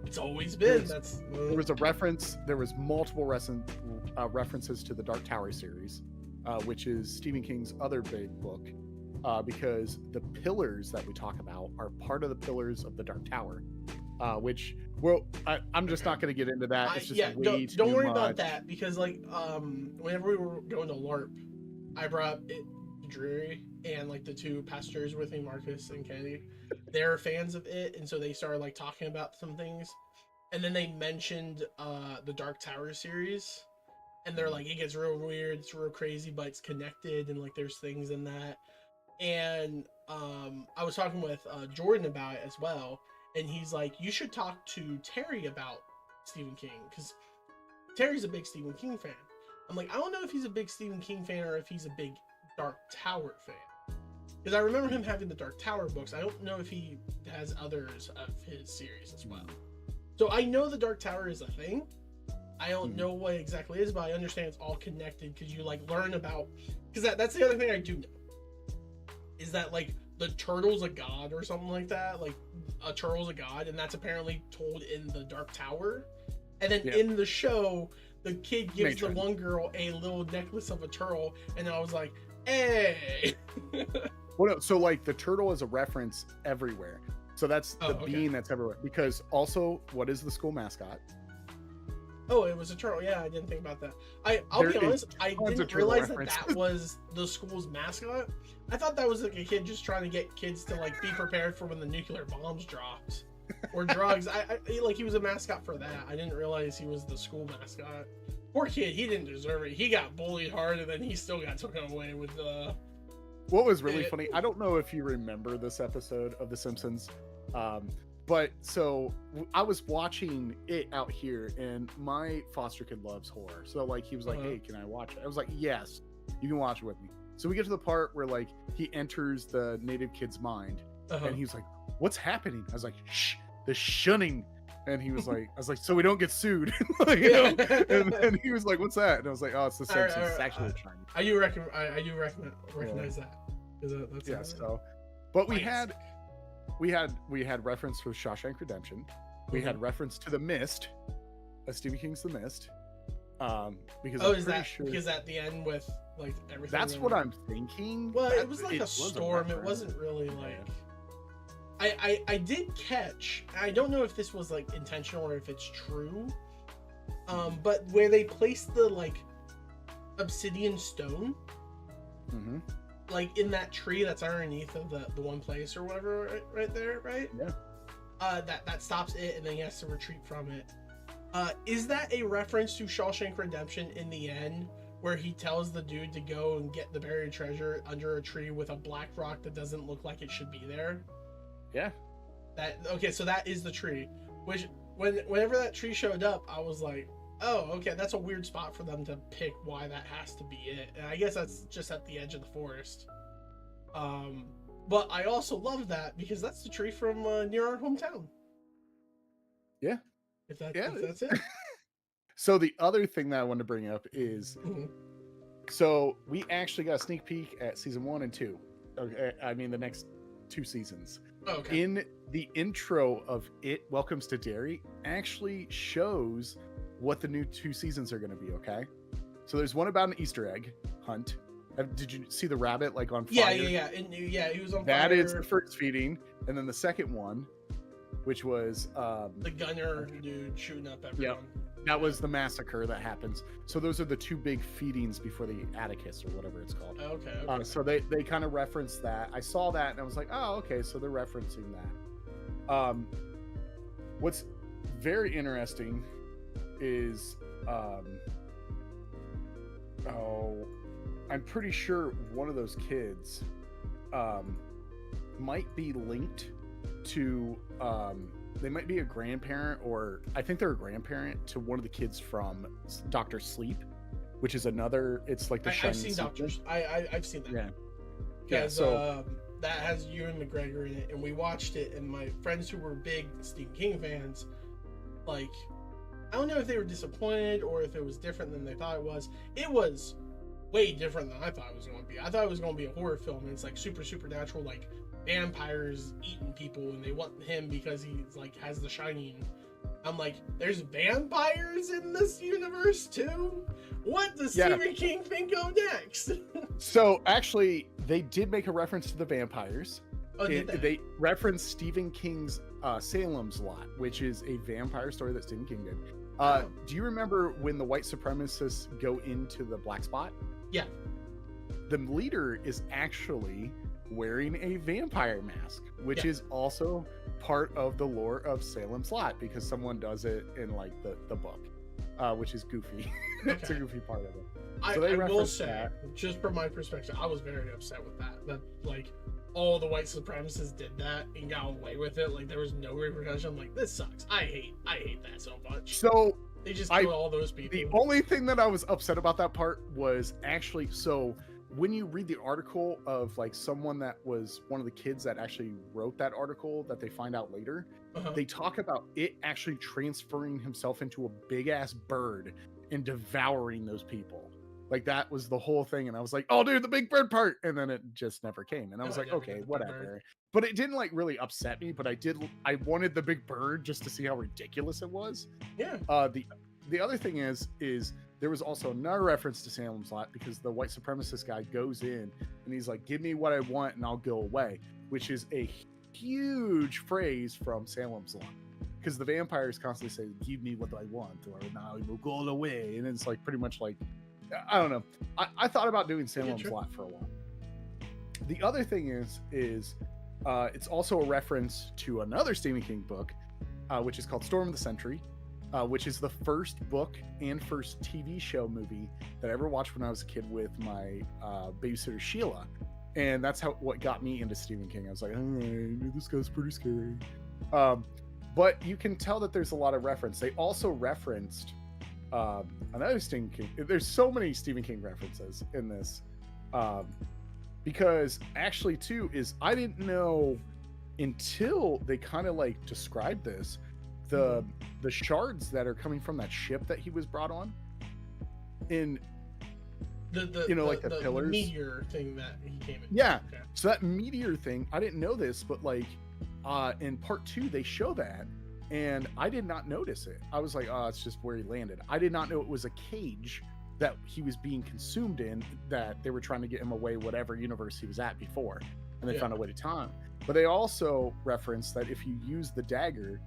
it's always been there was a reference. There was multiple references to the Dark Tower series. which is Stephen King's other big book, because the pillars that we talk about are part of the pillars of the Dark Tower, which, well, I'm just not going to get into that. It's just way too don't worry much. about that, because like whenever we were going to LARP, I brought it to Derry, and like the two pastors with me, Marcus and Kennedy, they're fans of it, and so they started like talking about some things, and then they mentioned the Dark Tower series, and they're like, it gets real weird, it's real crazy, but it's connected, and like there's things in that. And I was talking with Jordan about it as well, and he's like, you should talk to Terry about Stephen King, because Terry's a big Stephen King fan. I'm like, I don't know if he's a big Stephen King fan or if he's a big Dark Tower fan, because I remember him having the Dark Tower books. I don't know if he has others of his series as well. So I know the Dark Tower is a thing. I don't know what exactly it is, but I understand it's all connected, because you like learn about, because that's the other thing I do know, is that like the turtle's a god or something like that. Like a turtle's a god, and that's apparently told in the Dark Tower. And then in the show, the kid gives the one girl a little necklace of a turtle, and I was like, hey. Well, no, so like the turtle is a reference everywhere. So that's the being that's everywhere. Because also, what is the school mascot? Oh, it was a turtle. Yeah, I didn't think about that. I'll be honest, I didn't realize that was the school's mascot. I thought that was like a kid just trying to get kids to like be prepared for when the nuclear bombs dropped, or drugs. Like he was a mascot for that. I didn't realize he was the school mascot. Poor kid, he didn't deserve it. He got bullied hard, and then he still got taken away with the. What was really funny, I don't know if you remember this episode of The Simpsons, but so I was watching it out here, and my foster kid loves horror. So like he was like, hey, can I watch it? I was like, yes, you can watch it with me. So we get to the part where like he enters the native kid's mind, and he's like, what's happening? I was like, shh, the shunning. And he was like, I was like, so we don't get sued. Like, you know? And then he was like, what's that? And I was like, oh, it's the Simpsons. It's actually Chinese. I do recognize that. So, but we had reference to Shawshank Redemption. We had reference to The Mist, Stephen King's The Mist. Because because at the end with like everything. That's what I'm thinking. Well, it was like a storm. It wasn't really like. I did catch. I don't know if this was like intentional or if it's true. But where they placed the like obsidian stone. Like in that tree that's underneath of the one place or whatever, right there, right? Yeah. That stops it, and then he has to retreat from it. Is that a reference to Shawshank Redemption in the end, where he tells the dude to go and get the buried treasure under a tree with a black rock that doesn't look like it should be there? Yeah. So that is the tree. Which whenever that tree showed up, I was like, oh, okay, that's a weird spot for them to pick why that has to be it. And I guess that's just at the edge of the forest. But I also love that because that's the tree from near our hometown. Yeah. If that's it. So the other thing that I wanted to bring up is, so we actually got a sneak peek at season 1 and 2. Okay, I mean the next 2 seasons. Okay. In the intro of It Welcomes to Derry actually shows what the new 2 seasons are going to be. Okay, so there's one about an Easter egg hunt. Did you see the rabbit like on fire? Yeah. He was on fire. That is the first feeding, and then the second one, which was the gunner dude shooting up everyone. Yep. That was the massacre that happens. So those are the 2 big feedings before the Atticus or whatever it's called. Okay. So they kind of referenced that. I saw that and I was like, oh, okay. So they're referencing that. What's very interesting is, I'm pretty sure one of those kids might be linked to they might be a grandparent, or I think they're a grandparent to one of the kids from Dr. Sleep, which is another. It's like the I've seen Doctors. I've seen that. Yeah. So that has Ewan McGregor in it, and we watched it. And my friends who were big Stephen King fans, like, I don't know if they were disappointed or if it was different than they thought it was. It was way different than I thought it was going to be. I thought it was going to be a horror film, and it's like supernatural, like vampires eating people, and they want him because he's like has the shining I'm like, there's vampires in this universe too? What does Stephen King think of next? So actually, they did make a reference to the vampires. Oh, they referenced Stephen King's Salem's Lot, which is a vampire story that Stephen King did. Do you remember when the white supremacists go into the black spot? Yeah. The leader is actually wearing a vampire mask, which is also part of the lore of Salem's Lot, because someone does it in like the book, which is goofy. It's a goofy part of it. So I will say, just from my perspective, I was very upset with that like all the white supremacists did that and got away with it. Like there was no repercussion. I'm like, this sucks. I hate that so much. So they just killed all those people. The only thing that I was upset about that part was actually, so when you read the article of like someone that was one of the kids that actually wrote that article that they find out later, they talk about it actually transferring himself into a big ass bird and devouring those people. Like that was the whole thing. And I was like, oh dude, the big bird part. And then it just never came. And I was like, okay, whatever. But it didn't like really upset me, but I wanted the big bird just to see how ridiculous it was. Yeah. The other thing is there was also another reference to Salem's Lot, because the white supremacist guy goes in and he's like, give me what I want and I'll go away, which is a huge phrase from Salem's Lot, because the vampires constantly say, give me what I want or now I will go away. And it's like pretty much like, I don't know. I thought about doing Salem's Lot for a while. The other thing is it's also a reference to another Stephen King book, which is called Storm of the Century, which is the first book and first TV show movie that I ever watched when I was a kid with my babysitter Sheila. And that's what got me into Stephen King. I was like, all right, this guy's pretty scary. But you can tell that there's a lot of reference. They also referenced another Stephen King. There's so many Stephen King references in this. Because actually too is I didn't know until they kind of like described this, the shards that are coming from that ship that he was brought on in the pillars, meteor thing that he came in. Yeah. Okay. So that meteor thing, I didn't know this, but like in part 2 they show that and I did not notice it. I was like, oh, it's just where he landed. I did not know it was a cage that he was being consumed in, that they were trying to get him away whatever universe he was at before, and they found a way to time. But they also referenced that if you use the dagger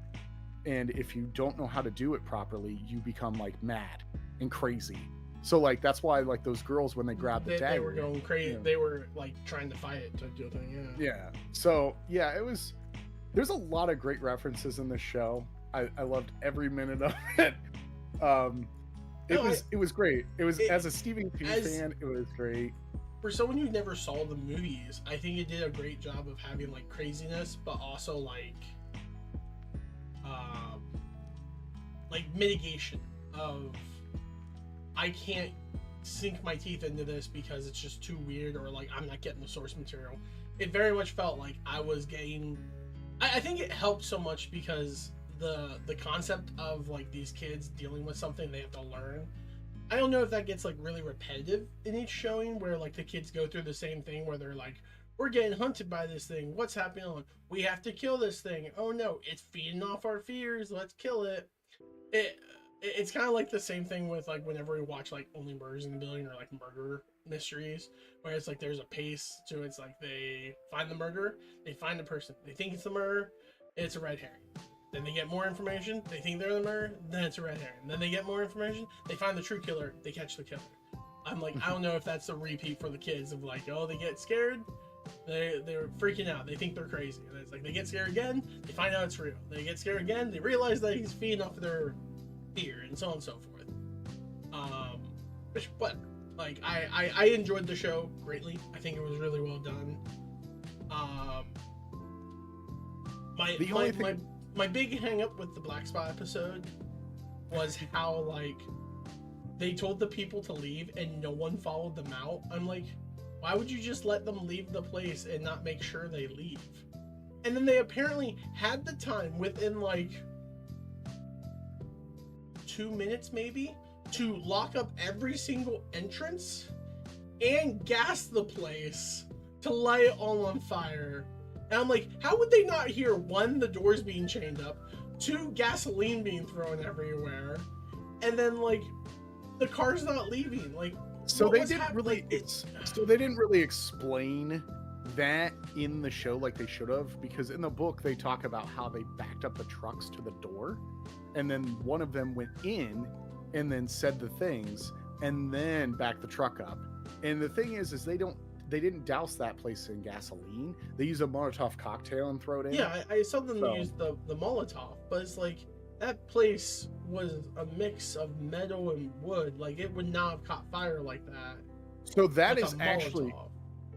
and if you don't know how to do it properly, you become like mad and crazy. So like that's why like those girls, when they grabbed the dagger, they were going crazy. They were like trying to fight it to do thing. Yeah. So yeah, there's a lot of great references in this show. I loved every minute of it. It was great. As a Stephen King fan, it was great. For someone who never saw the movies, I think it did a great job of having like craziness, but also like mitigation of I can't sink my teeth into this because it's just too weird, or like I'm not getting the source material. It very much felt like I was getting. I think it helped so much because the concept of like these kids dealing with something they have to learn. I don't know if that gets like really repetitive in each showing, where like the kids go through the same thing where they're like, we're getting hunted by this thing. What's happening? We have to kill this thing. Oh no, it's feeding off our fears. Let's kill it. It's kind of like the same thing with like whenever we watch like Only Murders in the Building or like murder mysteries, where it's like there's a pace to it. It's like they find the murderer, they find the person, they think it's the murderer, it's a red herring. Then they get more information, they think they're the murderer, then it's a red herring. Then they get more information, they find the true killer, they catch the killer. I'm like, I don't know if that's a repeat for the kids of like, oh, they get scared, they're freaking out, they think they're crazy. And it's like they get scared again, they find out it's real. They get scared again, they realize that he's feeding off their fear, and so on and so forth. But like I enjoyed the show greatly. I think it was really well done. My big hang up with the Black Spot episode was how like they told the people to leave and no one followed them out. I'm like, why would you just let them leave the place and not make sure they leave? And then they apparently had the time within like 2 minutes maybe to lock up every single entrance and gas the place to light it all on fire And I'm like, how would they not hear, one, the doors being chained up, two, gasoline being thrown everywhere, and then like the car's not leaving? Like, so they didn't really so they didn't really explain that in the show like they should have, because in the book they talk about how they backed up the trucks to the door, and then one of them went in and then said the things and then backed the truck up. And the thing is they didn't douse that place in gasoline. They use a Molotov cocktail and throw it in. Yeah, I saw them use the Molotov, but it's like that place was a mix of metal and wood. Like, it would not have caught fire like that. So that is actually,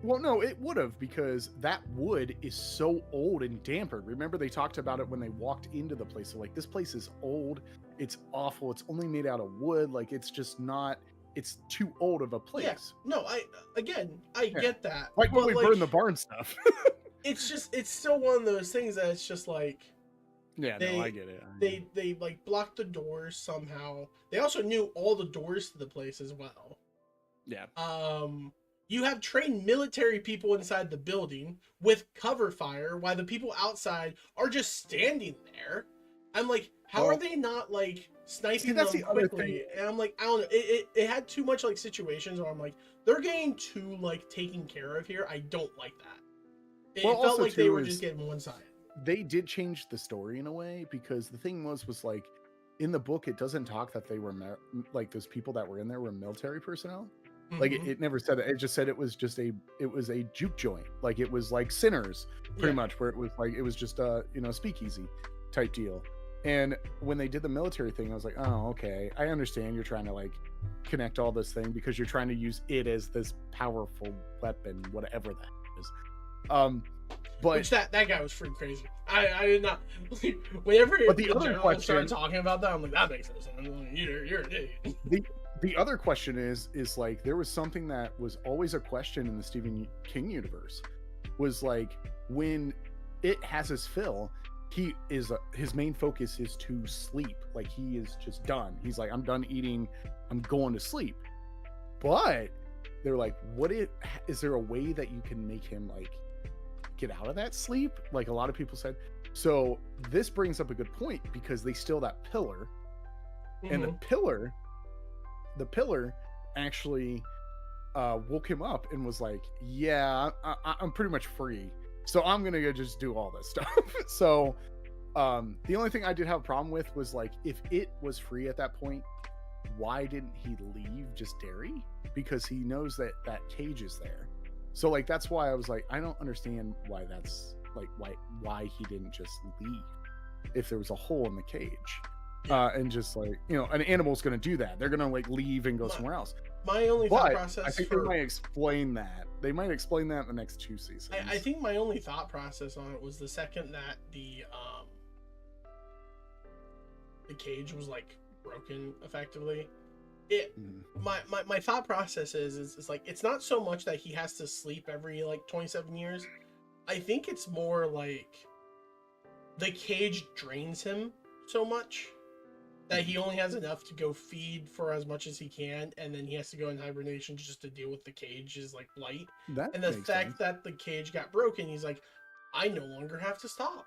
well, no, it would have, because that wood is so old and dampened. Remember, they talked about it when they walked into the place. So like, this place is old. It's awful. It's only made out of wood. Like, it's just not. It's too old of a place. Yeah. No, I get that. Like when we burn the barn stuff. it's still one of those things that it's just like. Yeah, no, I get it. They like blocked the doors somehow. They also knew all the doors to the place as well. Yeah. You have trained military people inside the building with cover fire, while the people outside are just standing there. I'm like, how are they not like sniping them quickly? And I'm like, I don't know. It had too much like situations where I'm like, they're getting too like taken care of here. I don't like that. It felt like they were just getting one side. They did change the story in a way, because the thing was like, in the book it doesn't talk that they were like those people that were in there were military personnel. Mm-hmm. Like it never said that. It just said it was a juke joint. Like it was like Sinners pretty much, where it was like, it was just a speakeasy type deal. And when they did the military thing, I was like, oh, okay, I understand you're trying to like connect all this thing because you're trying to use it as this powerful weapon, whatever that is. But which that guy was freaking crazy. I did not. Whenever the other question started talking about that, I'm like, that makes sense. You're an idiot. The other question is like, there was something that was always a question in the Stephen King universe, was like, when it has his fill, his main focus is to sleep. Like, he is just done. He's like, I'm done eating, I'm going to sleep. But they're like, is there a way that you can make him like get out of that sleep? Like a lot of people said. So this brings up a good point, because they steal that pillar, and the pillar actually woke him up and was like, yeah, I'm pretty much free, so I'm gonna go just do all this stuff. So the only thing I did have a problem with was like, if it was free at that point, why didn't he leave just Derry? Because he knows that cage is there. So like, that's why I was like, I don't understand why that's like, why he didn't just leave if there was a hole in the cage. And just like, an animal's going to do that. They're going to like leave and go somewhere else. My only thought process, I think they might explain that. They might explain that in the next 2 seasons. I think my only thought process on it was the second that the cage was like broken effectively. My thought process is like, it's not so much that he has to sleep every like 27 years. I think it's more like the cage drains him so much that he only has enough to go feed for as much as he can, and then he has to go in hibernation just to deal with the cage's like blight. And the fact that the cage got broken, he's like, I no longer have to stop.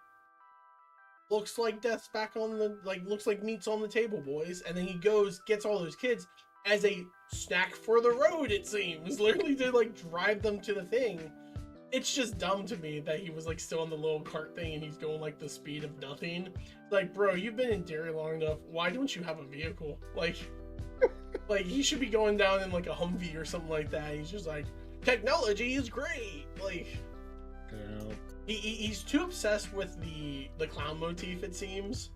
Looks like death's back on the, like, looks like meat's on the table, boys. And then he goes, gets all those kids as a snack for the road, it seems. Literally to, like, drive them to the thing. It's just dumb to me that he was, like, still in the little cart thing and he's going, like, the speed of nothing. Like, bro, you've been in Derry long enough. Why don't you have a vehicle? Like, he should be going down in, like, a Humvee or something like that. He's just like, technology is great. Like, yeah. He's too obsessed with the clown motif, it seems.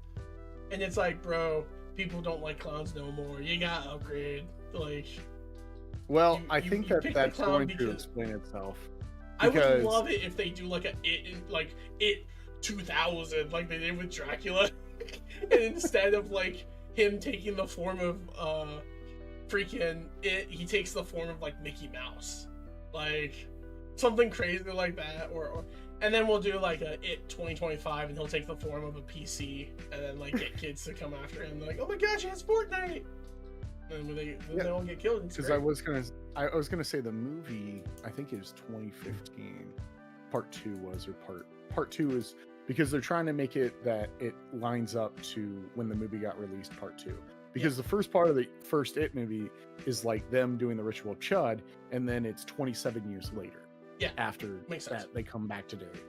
And it's like, bro, people don't like clowns no more. You gotta upgrade. Like, well, I think that's going to explain itself. I would love it if they do like it 2000, like they did with Dracula. And instead of like him taking the form of freaking it, he takes the form of like Mickey Mouse. Like something crazy like that, or and then we'll do like a It 2025, and he'll take the form of a PC, and then like get kids to come after him. They're like, oh my gosh, he has Fortnite, and they all get killed. Because I was gonna say the movie, I think it was 2015, part 2 was, or part 2 is because they're trying to make it that it lines up to when the movie got released, part 2. Because the first part of the first It movie is like them doing the ritual Chud, and then it's 27 years later. Yeah, after makes that sense. they come back to Derry.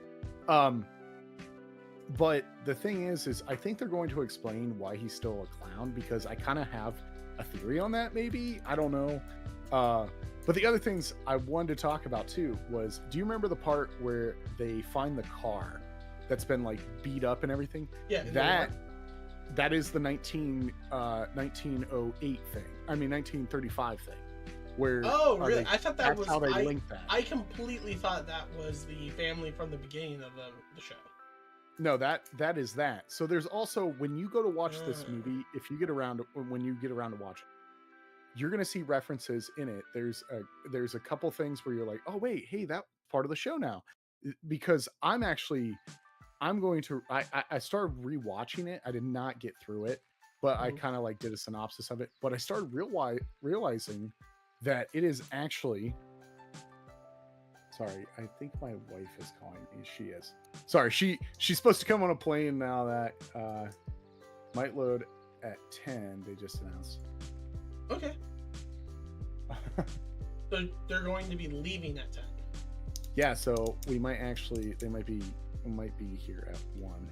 But the thing is I think they're going to explain why he's still a clown, because I kind of have a theory on that. Maybe, I don't know. But the other things I wanted to talk about too was, do you remember the part where they find the car that's been like beat up and everything? Yeah, that is the 1908 thing. I mean 1935 thing. Where really? I thought that was how they linked that. I completely thought that was the family from the beginning of the show. No, that is that. So there's also, when you go to watch this movie, if you get around when you get around to watch it, you're gonna see references in it. There's a couple things where you're like, oh wait, hey, that part of the show now. Because I started rewatching it. I did not get through it, but I kind of like did a synopsis of it. But I started realizing that it is actually, sorry, I think my wife is calling me. She is. Sorry, she's supposed to come on a plane now that might load at 10. They just announced. Okay. So they're going to be leaving at 10. Yeah, so they might be here at 1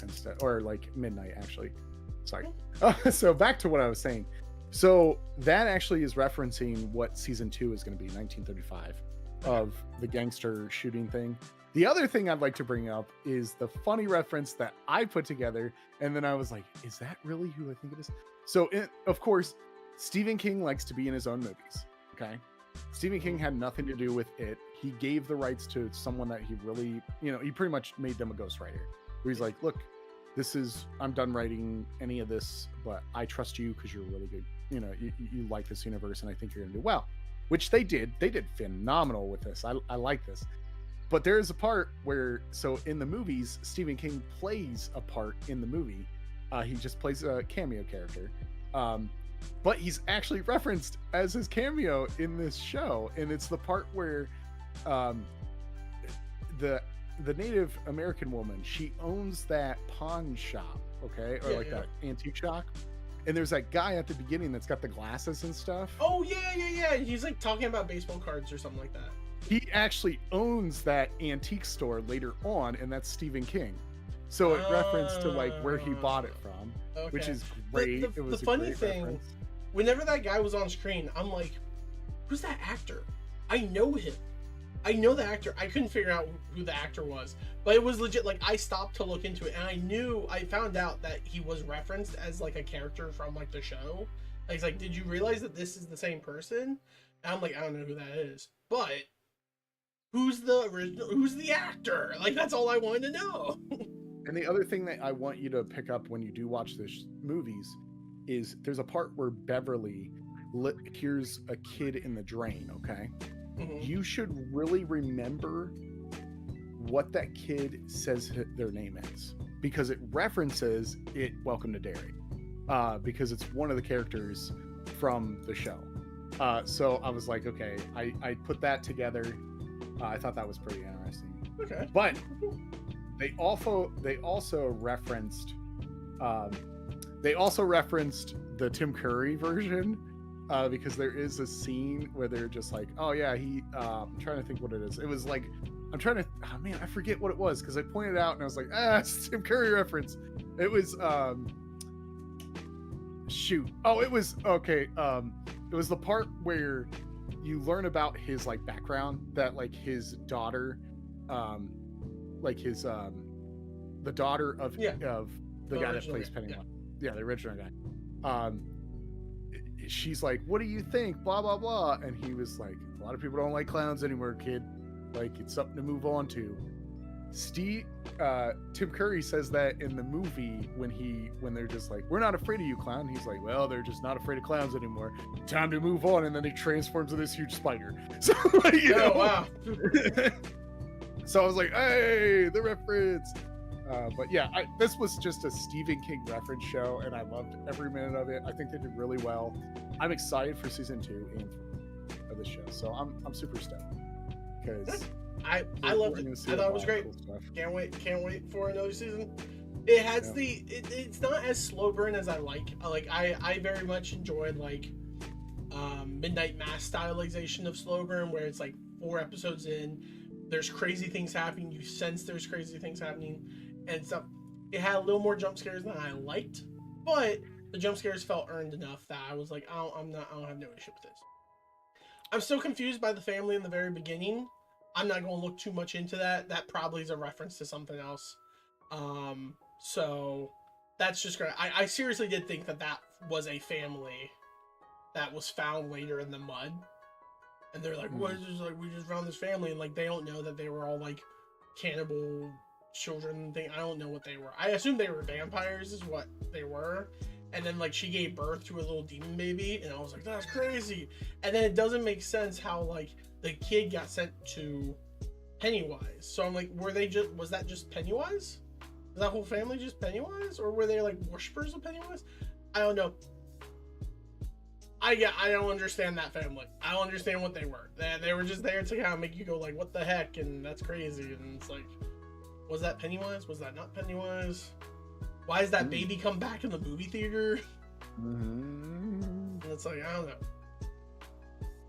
instead, or like midnight actually. Sorry. So back to what I was saying. So that actually is referencing what season 2 is going to be, 1935, of the gangster shooting thing. The other thing I'd like to bring up is the funny reference that I put together, and then I was like, is that really who I think it is? So of course, Stephen King likes to be in his own movies. Okay. Stephen King had nothing to do with it. He gave the rights to someone that he really, he pretty much made them a ghostwriter. Where he's like, look, I'm done writing any of this, but I trust you because you're really good. You like this universe, and I think you're going to do well. Which they did. They did phenomenal with this. I like this. But there is a part where, so in the movies, Stephen King plays a part in the movie. He just plays a cameo character. But he's actually referenced as his cameo in this show. And it's the part where the Native American woman, she owns that pawn shop, okay? Or that antique shop. And there's that guy at the beginning that's got the glasses and stuff. Oh, yeah. He's like talking about baseball cards or something like that. He actually owns that antique store later on, and that's Stephen King. So it referenced to like where he bought it from, which is great. It was the funny thing, reference. Whenever that guy was on screen, I'm like, who's that actor? I know him. I know the actor. I couldn't figure out who the actor was, but it was legit. Like, I stopped to look into it, and I found out that he was referenced as like a character from like the show. Like, he's like, did you realize that this is the same person? And I'm like, I don't know who that is, but who's the original? Who's the actor? Like, that's all I wanted to know. And the other thing that I want you to pick up when you do watch this movies is there's a part where Beverly hears a kid in the drain. Okay. Mm-hmm. You should really remember what that kid says their name is, because it references it. Welcome to Derry, because it's one of the characters from the show. So I was like, okay, I put that together. I thought that was pretty interesting. Okay, but they also referenced the Tim Curry version. Because there is a scene where they're just like, oh yeah, I'm trying to think what it is. It was like, I forget what it was, because I pointed out and I was like, it's a Tim Curry reference. It was, it was the part where you learn about his like background, that like his daughter, the daughter of the guy that plays Pennywise. Yeah, the original guy. She's like, what do you think? Blah, blah, blah. And he was like, a lot of people don't like clowns anymore, kid. Like, it's something to move on to. Tim Curry says that in the movie when they're just like, we're not afraid of you, clown. He's like, well, they're just not afraid of clowns anymore. Time to move on. And then he transforms into this huge spider. So, like, wow. So I was like, hey, the reference. But yeah, this was just a Stephen King reference show, and I loved every minute of it. I think they did really well. I'm excited for season 2 and 3 of the show, so I'm super stoked, because I loved it. I thought it was great. Cool, can't wait for another season. It has it's not as slow burn as I like. I very much enjoyed like Midnight Mass stylization of slow burn, where it's like 4 episodes in, there's crazy things happening, you sense there's crazy things happening and stuff. It had a little more jump scares than I liked, but the jump scares felt earned enough that I was like, I don't have no issue with this. I'm still confused by the family in the very beginning. I'm not going to look too much into that. That probably is a reference to something else. So that's just great. I seriously did think that was a family that was found later in the mud, and they're like, "What is this? Like, we just found this family," and like they don't know that they were all like cannibal children thing. I don't know what they were. I assume they were vampires, is what they were. And then like she gave birth to a little demon baby, and I was like, that's crazy. And then it doesn't make sense how like the kid got sent to Pennywise. So I'm like, was that just Pennywise? Was that whole family just Pennywise, or were they like worshippers of Pennywise? I don't know. I don't understand that family. I don't understand what they were. They were just there to kind of make you go like, what the heck? And that's crazy. And it's like, was that Pennywise? Was that not Pennywise? Why does that baby come back in the movie theater? And it's like, I don't know.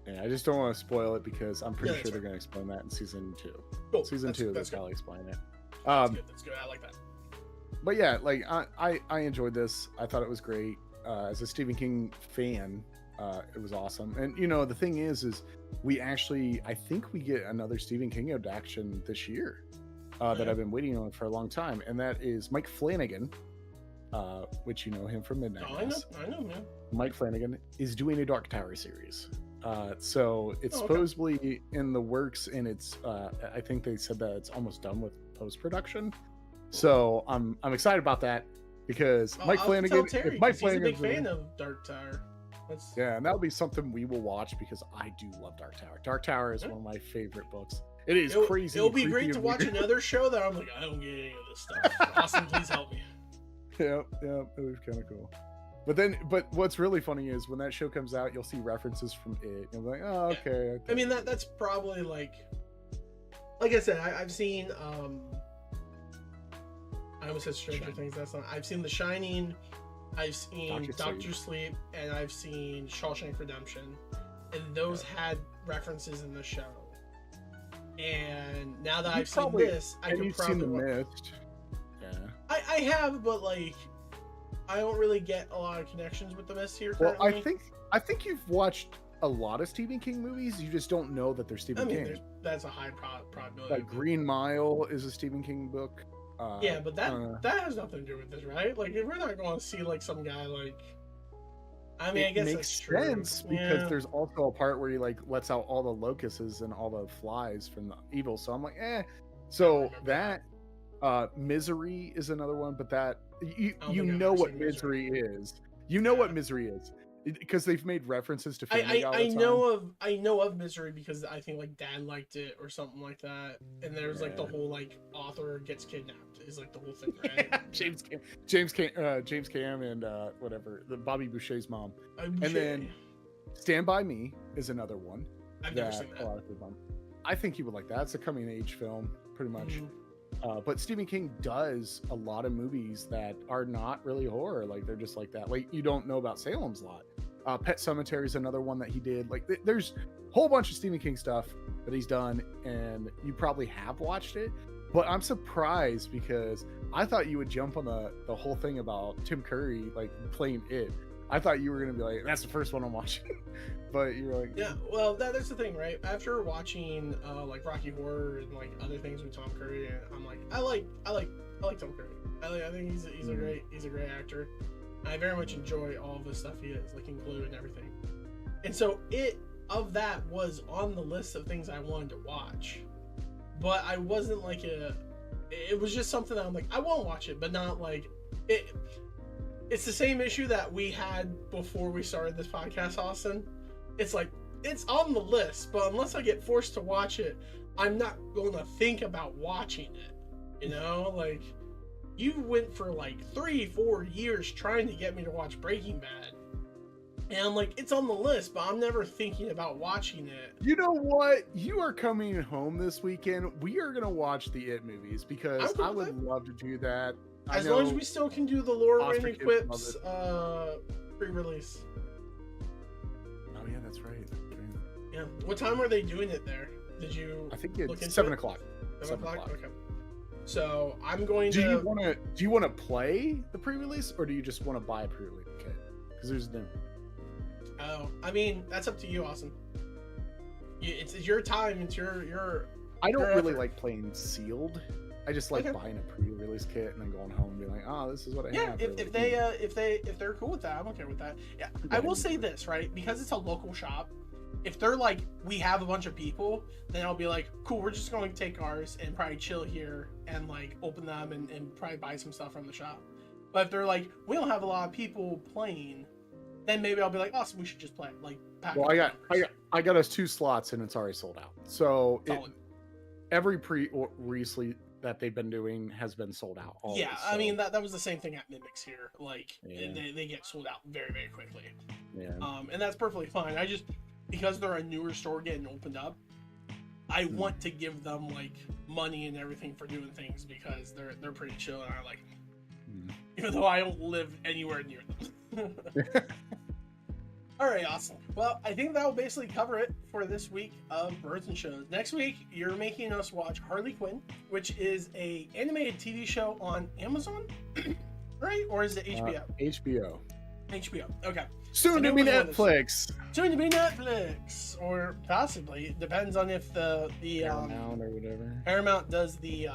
Yeah, I just don't want to spoil it because I'm pretty sure they're going to explain that in season 2. Cool. Season 2, they'll probably explain it. That's good. I like that. But yeah, like I enjoyed this. I thought it was great. As a Stephen King fan, it was awesome. And you know, the thing is I think we get another Stephen King adaptation this year that I've been waiting on for a long time, and that is Mike Flanagan, which you know him from Midnight Mass. I know, man. Mike Flanagan is doing a Dark Tower series. So it's supposedly in the works, and it's I think they said that it's almost done with post-production. So I'm excited about that because Mike Flanagan. He's a big fan of Dark Tower. And that'll be something we will watch because I do love Dark Tower. Dark Tower is one of my favorite books. It is crazy. It'll be great to watch another show that I'm like, I don't get any of this stuff. Austin, please help me. Yeah, it was kind of cool. But what's really funny is when that show comes out, you'll see references from it. You'll be like, oh, okay. I mean, that's probably like I said, I've seen. I almost said Stranger Things. That's not. I've seen The Shining. I've seen Doctor Sleep, and I've seen Shawshank Redemption, and those had references in the show. And now that I've seen this, I can probably. Seen The Mist. Yeah. I have, but like, I don't really get a lot of connections with The Mist here. Currently. Well, I think you've watched a lot of Stephen King movies. You just don't know that they're Stephen King. That's a high probability. Like Green Mile is a Stephen King book. Yeah, but that has nothing to do with this, right? Like, we're not going to see like some guy like. I mean, I guess makes sense because there's also a part where he like lets out all the locusts and all the flies from the evil. So I'm like, So that Misery is another one, but that you know what Misery is. You know what Misery is. Because they've made references to Family Guy. I know of Misery because I think like Dad liked it or something like that, and there's like the whole like author gets kidnapped is like the whole thing, right? James Cam and whatever, the Bobby Boucher's mom, and then Stand By Me is another one. I've never seen that. I think you would like that. It's a coming age film, pretty much. But Stephen King does a lot of movies that are not really horror. Like they're just like that. Like you don't know about Salem's Lot. Pet Sematary is another one that he did. Like there's a whole bunch of Stephen King stuff that he's done, and you probably have watched it. But I'm surprised because I thought you would jump on the whole thing about Tim Curry like playing it. I thought you were gonna be like, that's the first one I'm watching. But you're like, yeah. Well, that's the thing, right? After watching like Rocky Horror and like other things with Tom Curry, I'm like, I like Tom Curry. I think he's a great actor. I very much enjoy all of the stuff he is, like in Clue and everything. And so of that was on the list of things I wanted to watch, but I wasn't like it was just something that I'm like, I won't watch it, but not like it. It's the same issue that we had before we started this podcast, Austin. It's like, it's on the list, but unless I get forced to watch it, I'm not going to think about watching it. You know, like, you went for like 3-4 years trying to get me to watch Breaking Bad. And I'm like, it's on the list, but I'm never thinking about watching it. You know what? You are coming home this weekend. We are gonna watch the It movies because I would love to do that. As long as we still can do the Lore Rain Equips pre-release. Oh yeah, that's right. Yeah. What time are they doing it there? Did you? I think it's 7 o'clock. 7 o'clock. Okay. So I'm going to. Do you want to play the pre-release, or do you just want to buy a pre-release kit? Because there's no. Oh, I mean, that's up to you, Austin. It's your time. It's your. I don't really like playing sealed. I just like buying a pre-release kit and then going home and being like, oh, this is what I have. Yeah, if they're cool with that, I'm okay with that. Yeah, I will say this, right? Because it's a local shop. If they're like, we have a bunch of people, then I'll be like, cool, we're just going to take ours and probably chill here and like open them and probably buy some stuff from the shop. But if they're like, we don't have a lot of people playing, then maybe I'll be like, awesome, we should just play. Like, well, I got us 2 slots and it's already sold out. So every pre-release that they've been doing has been sold out. Always, yeah, I mean that was the same thing at Mimics here. Like they get sold out very, very quickly. Yeah. And that's perfectly fine. I just, because they're a newer store getting opened up, I want to give them like money and everything for doing things because they're pretty chill and I like them. Even though I don't live anywhere near them. All right, awesome. Well, I think that will basically cover it for this week of Birds and Shows. Next week, you're making us watch Harley Quinn, which is a animated TV show on Amazon, right? Or is it HBO? HBO. HBO. Okay. Soon to be Netflix. Soon to be Netflix, or possibly. It depends on if the Paramount or whatever. Paramount does the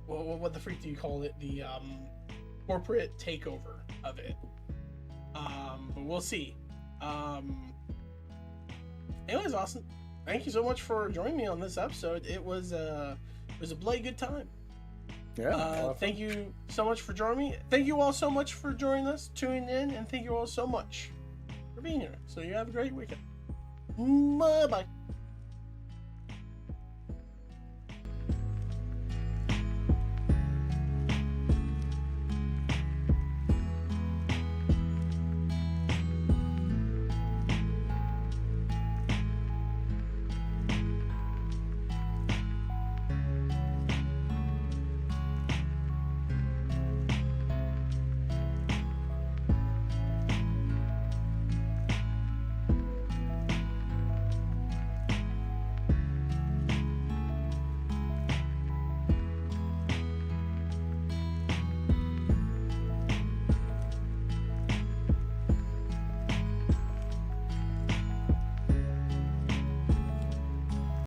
what the freak do you call it? The corporate takeover of it. But we'll see. Anyways, Austin, thank you so much for joining me on this episode. It was a bloody good time. Yeah. Thank you so much for joining me. Thank you all so much for joining us, tuning in, and thank you all so much for being here. So you have a great weekend. Bye bye.